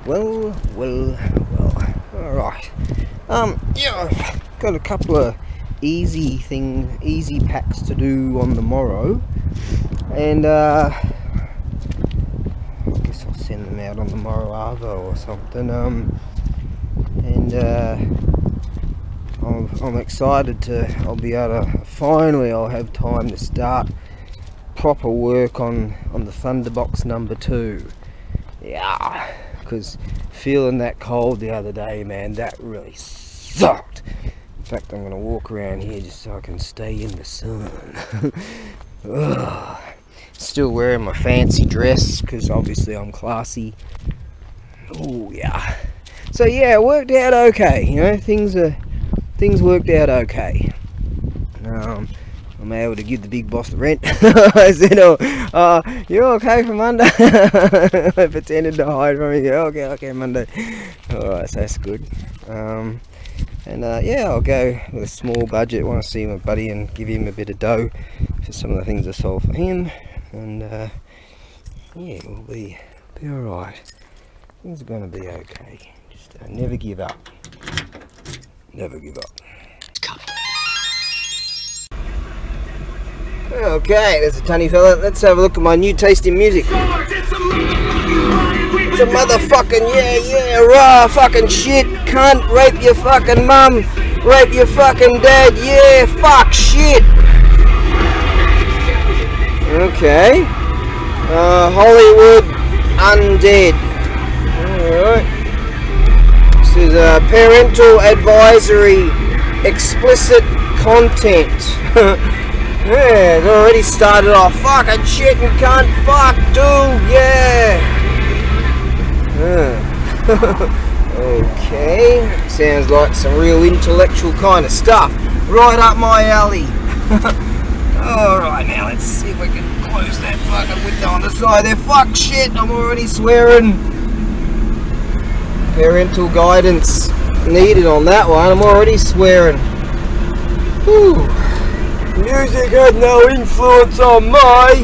Well, alright. Yeah, I've got a couple of easy packs to do on the morrow. and I guess I'll send them out on the Moroava or something. I'm excited I'll be able to, finally I'll have time to start proper work on the Thunderbox number 2. Yeah, because feeling that cold the other day, man, that really sucked. In fact, I'm going to walk around here just so I can stay in the sun. Ugh. Still wearing my fancy dress because obviously I'm classy. Oh yeah. So yeah, it worked out okay. You know, things worked out okay. I'm able to give the big boss the rent. I said, "Oh, you okay for Monday?" I pretended to hide from him. Yeah, okay, Monday. Alright, so that's good. Yeah, I'll go with a small budget. Want to see my buddy and give him a bit of dough for some of the things I sold for him. And yeah, we'll be alright. Things are going to be okay. Just never give up. Never give up. Okay, there's a tunny fella. Let's have a look at my new taste in music. It's a motherfucking yeah, rah, fucking shit, cunt, rape your fucking mum, rape your fucking dad, yeah, fuck shit. Okay. Hollywood Undead. Alright. This is a parental advisory, explicit content. Yeah, it's already started off. Fucking shit and cunt, fuck, dude, yeah. Okay, sounds like some real intellectual kind of stuff. Right up my alley. Alright, now let's see if we can close that fucking window on the side there. Fuck shit, I'm already swearing. Parental guidance needed on that one, I'm already swearing. Whew. Music had no influence on my...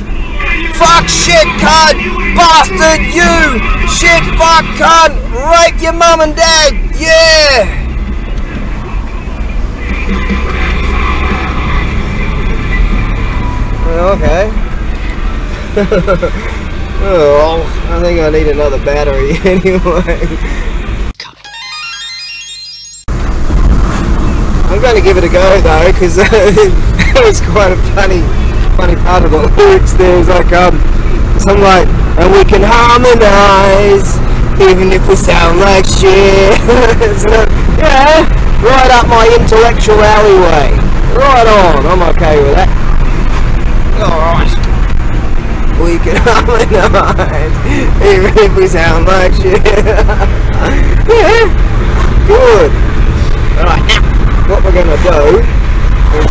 Fuck shit cunt, bastard you, shit fuck cunt, rape your mum and dad, yeah. Okay. Oh, I think I need another battery anyway. I'm going to give it a go though, because that was quite a funny part of the lyrics there. It was like, something like, and we can harmonise, even if we sound like shit. So, yeah, right up my intellectual alleyway. Right on, I'm okay with that. Alright. We can harmonise, even if we sound like shit. Yeah, good. Alright, now, what we're going to do is,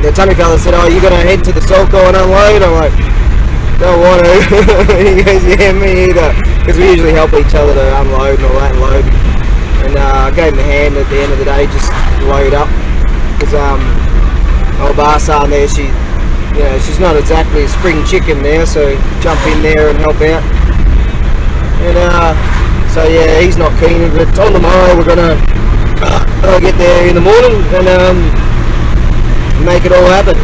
the tummy fella said, "Oh, you're going to head to the Sulco and unload?" I'm like, "Don't want to." He goes, "Yeah, me either." Because we usually help each other to unload and all that and load. And I gave him a hand at the end of the day, just load up. Because old Barsan there, she's not exactly a spring chicken there, so jump in there and help out. And so yeah, he's not keen, but on the morrow we're going to get there in the morning and make it all happen.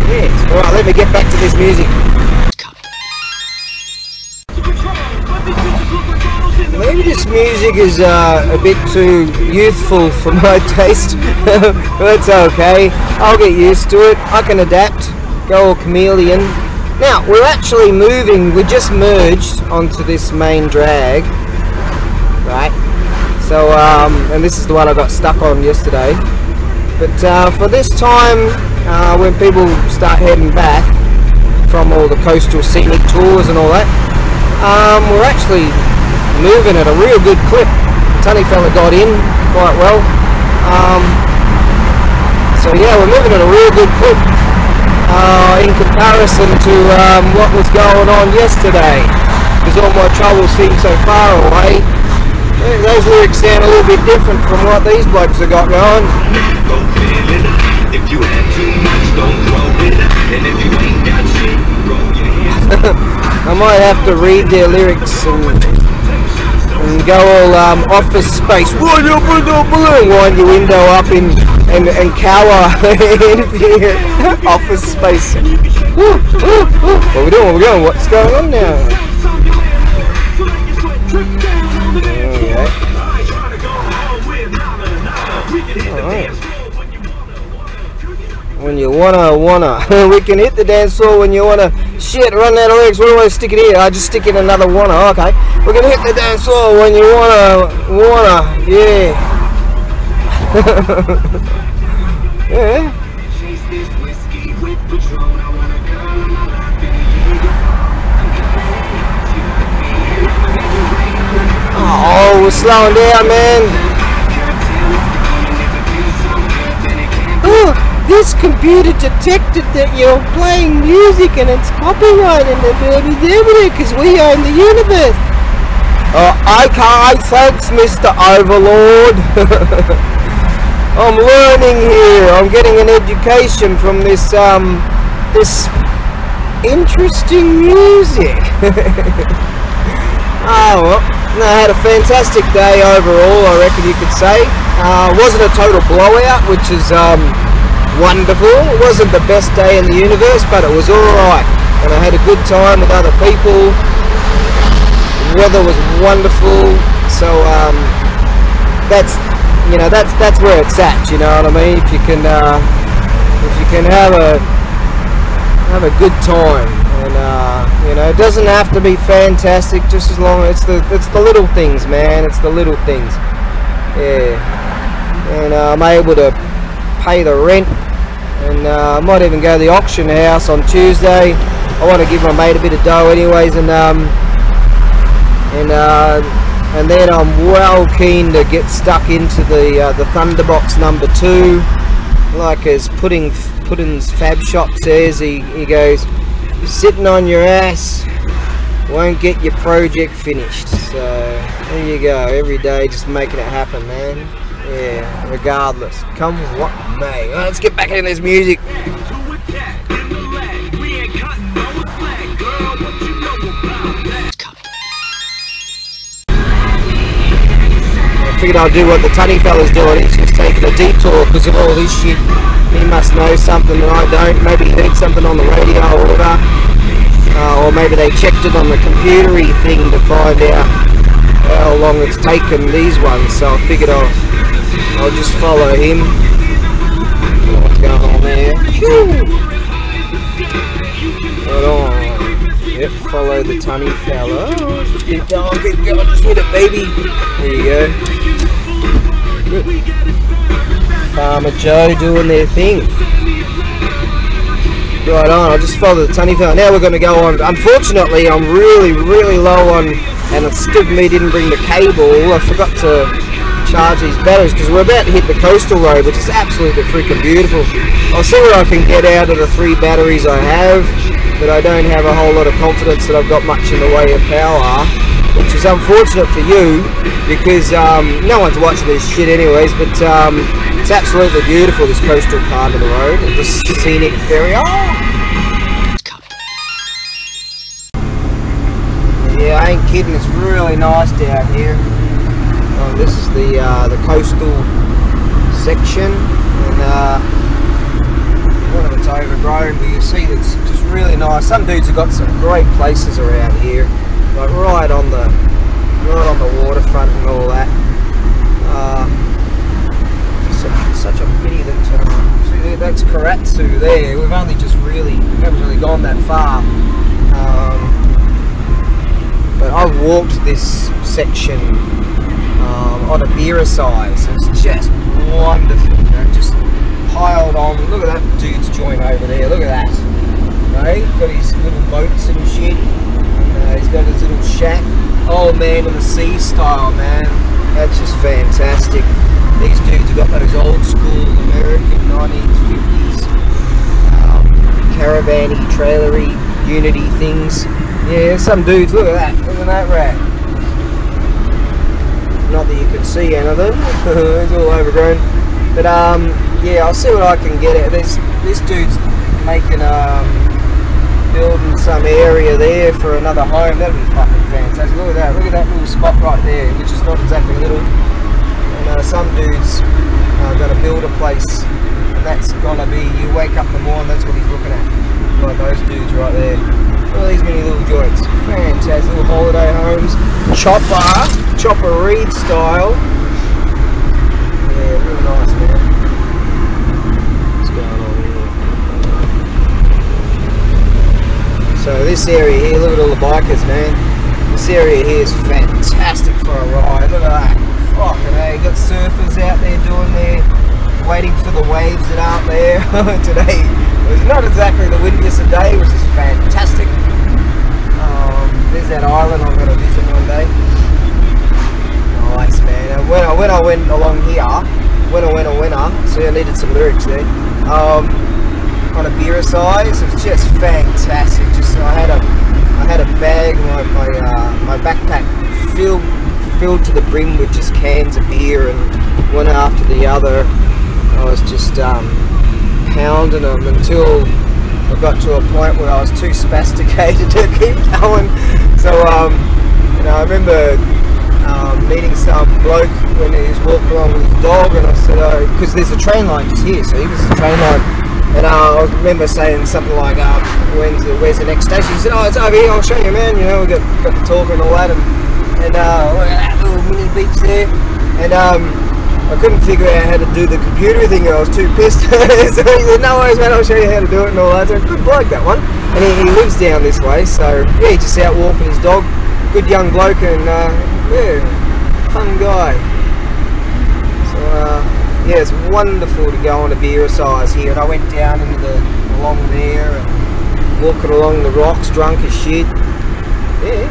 Yes. Alright, let me get back to this music. Maybe this music is a bit too youthful for my taste. That's okay. I'll get used to it. I can adapt. Go all chameleon. Now, we're actually moving. We just merged onto this main drag. Right? So, and this is the one I got stuck on yesterday. But for this time, when people start heading back from all the coastal scenic tours and all that, we're actually moving at a real good clip. Tunny fella got in quite well. So yeah, we're moving at a real good clip in comparison to what was going on yesterday, because all my troubles seem so far away. Those lyrics sound a little bit different from what these blokes have got going. If you have too much, don't throw it. And if you ain't got shit, roll your hands. I might have to read their lyrics and and go all office space. Wind your window up and cower into your office space. What are we doing? What's going on now? Alright. When you wanna, we can hit the dance floor when you wanna. Shit, run out of legs. Where do I stick it here? I just stick in another wanna. Okay, we're gonna hit the dance floor when you wanna. Yeah. Yeah. Oh, we're slowing down, man. Oh, this computer detected that you're playing music and it's copyrighted because we own the universe. Okay, thanks, Mr. Overlord. I'm learning here. I'm getting an education from this interesting music. Oh, well, I had a fantastic day overall, I reckon you could say. Wasn't a total blowout, which is wonderful. It wasn't the best day in the universe, but it was alright. And I had a good time with other people. The weather was wonderful. So that's where it's at, you know what I mean? If you can have a good time. And you know, it doesn't have to be fantastic, just as long as it's the little things, man. It's the little things. Yeah. And I'm able to pay the rent, and I might even go to the auction house on Tuesday. I want to give my mate a bit of dough anyways, and then I'm well keen to get stuck into the Thunderbox #2, like as Puddin's Fab Shop says. He goes, sitting on your ass won't get your project finished. So there you go, every day just making it happen, man. Yeah, regardless, come what may. Right, let's get back into this music. I figured I'll do what the Tunny fella's doing. He's just taking a detour because of all this shit. He must know something that I don't. Maybe he heard something on the radio or whatever. Or maybe they checked it on the computery thing to find out how long it's taken these ones. So I figured I'll just follow him. What's going on there? Hold on. Yep, follow the Tunny fella. Keep going, just hit it, baby. There you go. Good. Farmer Joe doing their thing. Right on, I'll just follow the Tunny fella. Now we're going to go on. Unfortunately, I'm really low on, and it stood me didn't bring the cable. I forgot to charge these batteries because we're about to hit the coastal road, which is absolutely freaking beautiful. I'll see what I can get out of the 3 batteries I have, but I don't have a whole lot of confidence that I've got much in the way of power, which is unfortunate for you because no one's watching this shit anyways, but it's absolutely beautiful, this coastal part of the road, the scenic area. Yeah, I ain't kidding, it's really nice down here. This is the coastal section, and one of it's overgrown, but you see it's just really nice. Some dudes have got some great places around here, like right on the waterfront and all that. Such a pity that see, that's Karatsu there. We haven't really gone that far. But I've walked this section on a beer size. It's just wonderful, you know, just piled on. Look at that dude's joint over there. Look at that. You know, he's got his little boats and shit. He's got his little shack. Old man in the sea style, man. That's just fantastic. These dudes have got those old school American 1950s caravan-y, trailery, unity things. Yeah, some dudes, look at that rat. Not that you can see anything, it's all overgrown. But yeah, I'll see what I can get at. This dude's making building some area there for another home. That'd be fucking fantastic. Look at that. Look at that little spot right there, which is not exactly little. And some dudes are going to build a place, and that's going to be, you wake up in the morning, that's what he's looking at. Like those dudes right there. All these mini little joints. Fantastic little holiday homes. Chopper reed style. Yeah, real nice, man. What's going on here? So this area here, look at all the bikers, man. This area here is fantastic for a ride. Look at that. Fucking hell, you got surfers out there doing their, waiting for the waves that aren't there. Today it was not exactly the windiest of day, which is fantastic. There's that island I'm going to visit one day. Nice, man. And when I went along here, see, I needed some lyrics there. On a beer size, it was just fantastic. Just I had a bag, my backpack filled to the brim with just cans of beer, and one after the other. I was just pounding them until I got to a point where I was too spasticated to keep going. So you know, I remember meeting some bloke when he was walking along with his dog, and I said, because there's a train line just here, so this is a train line, and I remember saying something like, where's the next station? He said, oh, it's over here, I'll show you, man. You know, we got to talk and all that, and look at that little mini beach there, and I couldn't figure out how to do the computer thing, and I was too pissed. So he said, no worries, man, I'll show you how to do it and all that. So good bloke, that one. And he lives down this way, so yeah, he's just out walking his dog. Good young bloke, and yeah, fun guy. So yeah, it's wonderful to go on a beer size here. And I went down along there and walking along the rocks, drunk as shit. Yeah,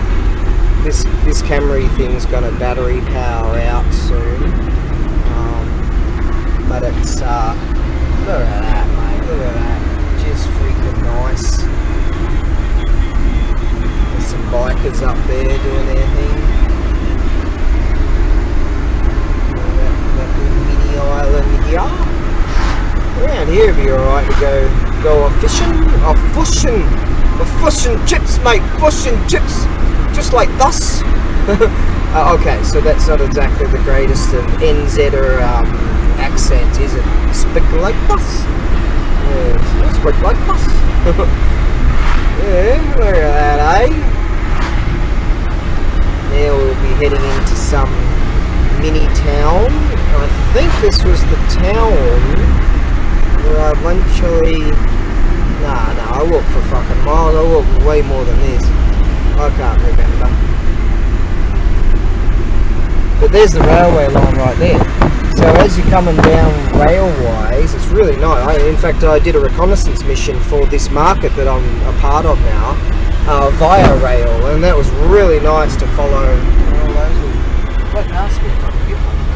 this Camry thing's gonna battery power out soon. But it's, look at that, mate, look at that, just freaking nice. There's some bikers up there doing their thing. That little mini island here. Around here it'd be alright to go fishing, fish and chips, mate, fish and chips, just like thus. Okay, so that's not exactly the greatest of NZ or accent, is it? Speak like this. Yeah, speak like this. Yeah, look at that, eh? Now we'll be heading into some mini town. I think this was the town where I eventually... Nah, I walked for fucking miles. I walked way more than this. I can't remember. But there's the railway line right there. So as you're coming down railways, it's really nice. In fact, I did a reconnaissance mission for this market that I'm a part of now, via rail, and that was really nice to follow all those little... Wait, ask me if I can get one of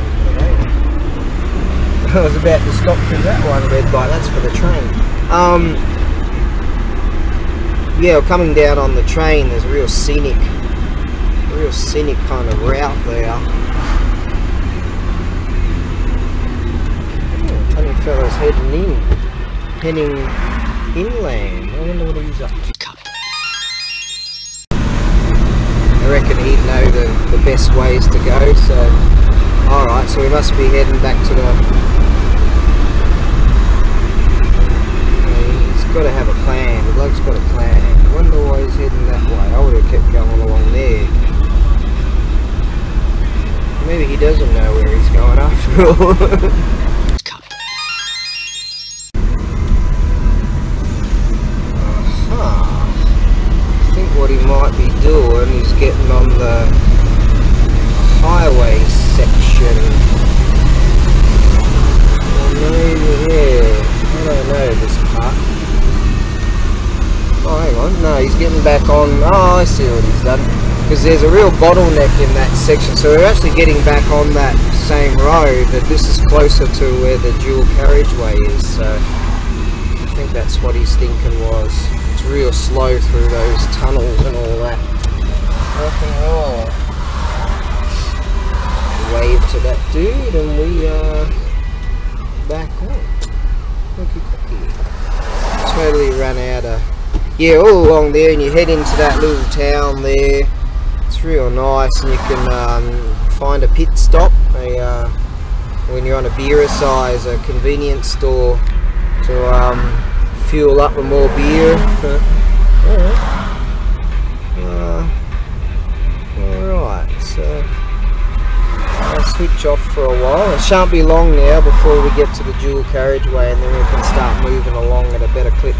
those. I was about to stop through that one red light, that's for the train. Yeah, coming down on the train, there's a real scenic kind of route there. Fellas heading inland. I wonder what he's up to. I reckon he'd know the best ways to go, so alright, so we must be heading back to the... He's got to have a plan, the bloke's got a plan. I wonder why he's heading that way. I would have kept going along there. Maybe he doesn't know where he's going after all. What he might be doing is getting on the highway section. Or maybe, yeah, I don't know this part. Oh, hang on, no, he's getting back on. Oh, I see what he's done. Because there's a real bottleneck in that section, so we're actually getting back on that same road, but this is closer to where the dual carriageway is, so I think that's what his thinking was. Real slow through those tunnels and all that. Wave to that dude and we are back on. Totally ran out of... yeah, all along there, and you head into that little town there. It's real nice, and you can find a pit stop, when you're on a beer size, a convenience store to fuel up with more beer. Alright, so I'll switch off for a while. It shan't be long now before we get to the dual carriageway, and then we can start moving along at a better clip.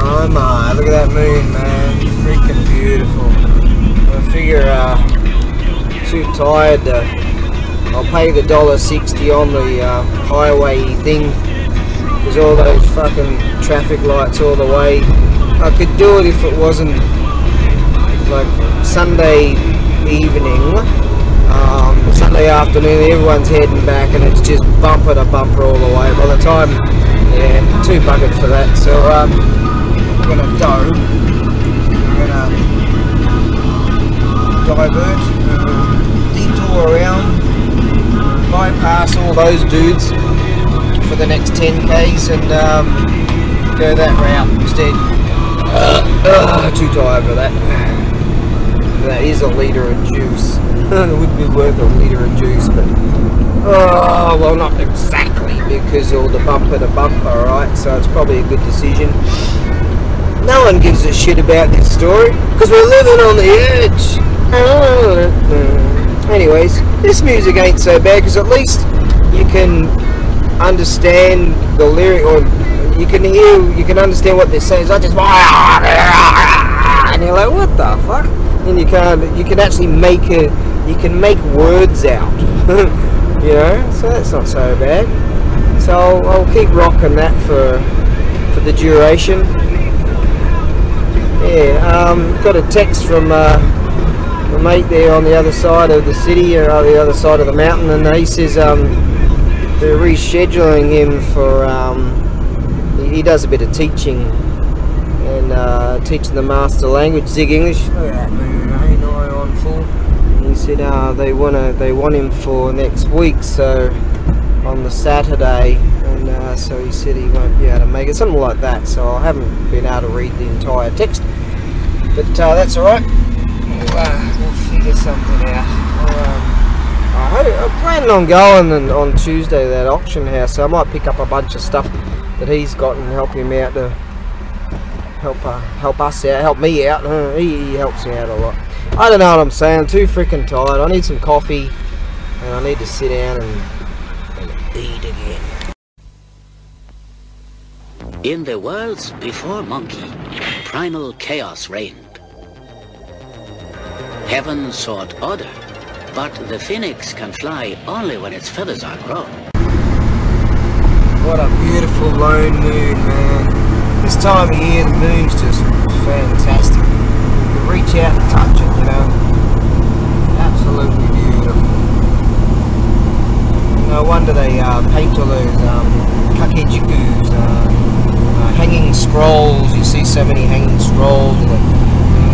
Oh my, look at that moon, man. Freaking beautiful. I figure too tired to, I'll pay the $1.60 on the highway thing, because all those fucking traffic lights all the way. I could do it if it wasn't like Sunday evening, Sunday afternoon, everyone's heading back and it's just bumper to bumper all the way. By the time, yeah, too buggered for that. So I'm gonna divert, detour around, bypass all those dudes for the next 10k's and go that route instead. Too tired for that. That is a litre of juice. It would be worth a litre of juice, but well, not exactly, because all the bumper to bumper, right? So it's probably a good decision. No one gives a shit about this story because we're living on the edge. Anyways, this music ain't so bad because at least you can understand the lyric, or you can understand what they're saying. It's not just and you're like, what the fuck? And you can actually make words out. You know, so that's not so bad. So I'll keep rocking that for the duration. Yeah, got a text from a mate there on the other side of the city, or the other side of the mountain, and he says they're rescheduling him for he does a bit of teaching and teaching the master language, Zig English. Look at that moon, ain't I on full? And he said they want him for next week, so on the Saturday, and so he said he won't be able to make it, something like that. So I haven't been able to read the entire text, but that's all right. We'll figure something out. I'm planning on going on Tuesday to that auction house, so I might pick up a bunch of stuff that he's got and help him out to help us out, help me out. He helps me out a lot. I don't know what I'm saying. I'm too freaking tired. I need some coffee, and I need to sit down and eat again. In the worlds before Monkey, primal chaos reigned. Heaven sought order, but the phoenix can fly only when its feathers are grown. What a beautiful lone moon, man. This time of year, the moon's just fantastic. You can reach out and touch it, you know. Absolutely beautiful. No wonder they paint all those kakejikus, hanging scrolls. You see so many hanging scrolls, and the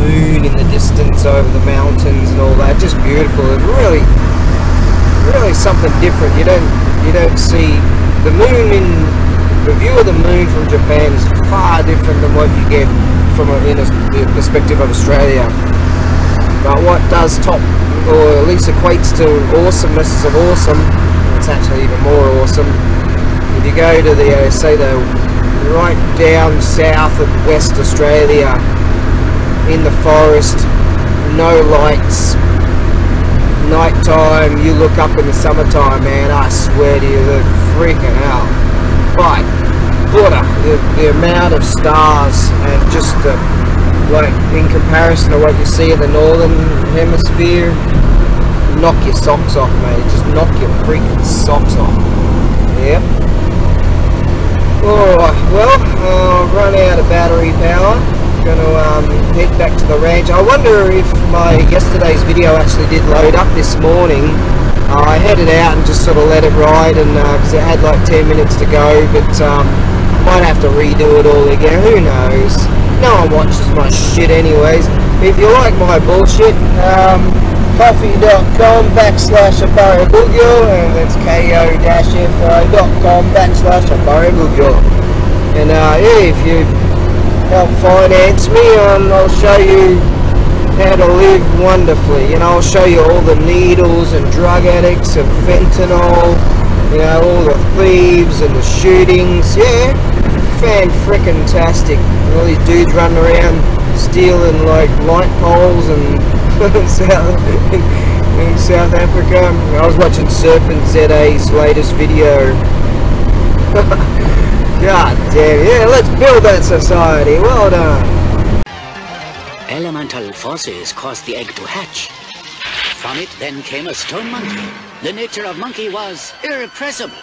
moon in the distance over the mountains and all that. Just beautiful. It's really something different. You don't see the moon the view of the moon from Japan is far different than what you get from in the perspective of Australia. But what does top, or at least equates to awesomeness of awesome, it's actually even more awesome. If you go to the say the right down south of West Australia, in the forest, no lights, nighttime, you look up in the summertime, man, I swear to you, they're freaking out. But the amount of stars, and just like in comparison to what you see in the northern hemisphere, knock your socks off, mate. Just knock your freaking socks off. Yep. Alright, well, I've run out of battery power. Gonna head back to the ranch. I wonder if my yesterday's video actually did load up this morning. I headed out and just sort of let it ride, and because it had like 10 minutes to go, but might have to redo it all again. Who knows? No one watches my shit anyways. If you like my bullshit, Coffee.com/ABAREBUGYO, and that's ko-fi.com/ABAREBUGYO. And yeah, if you help finance me, I'll show you how to live wonderfully. You know, I'll show you all the needles and drug addicts and fentanyl, you know, all the thieves and the shootings. Yeah, fan-frickin-tastic. All these dudes running around stealing like light poles and in South Africa. I was watching Serpent ZA's latest video. God damn, yeah, let's build that society. Well done. Elemental forces caused the egg to hatch. From it then came a stone monkey. The nature of monkey was irrepressible.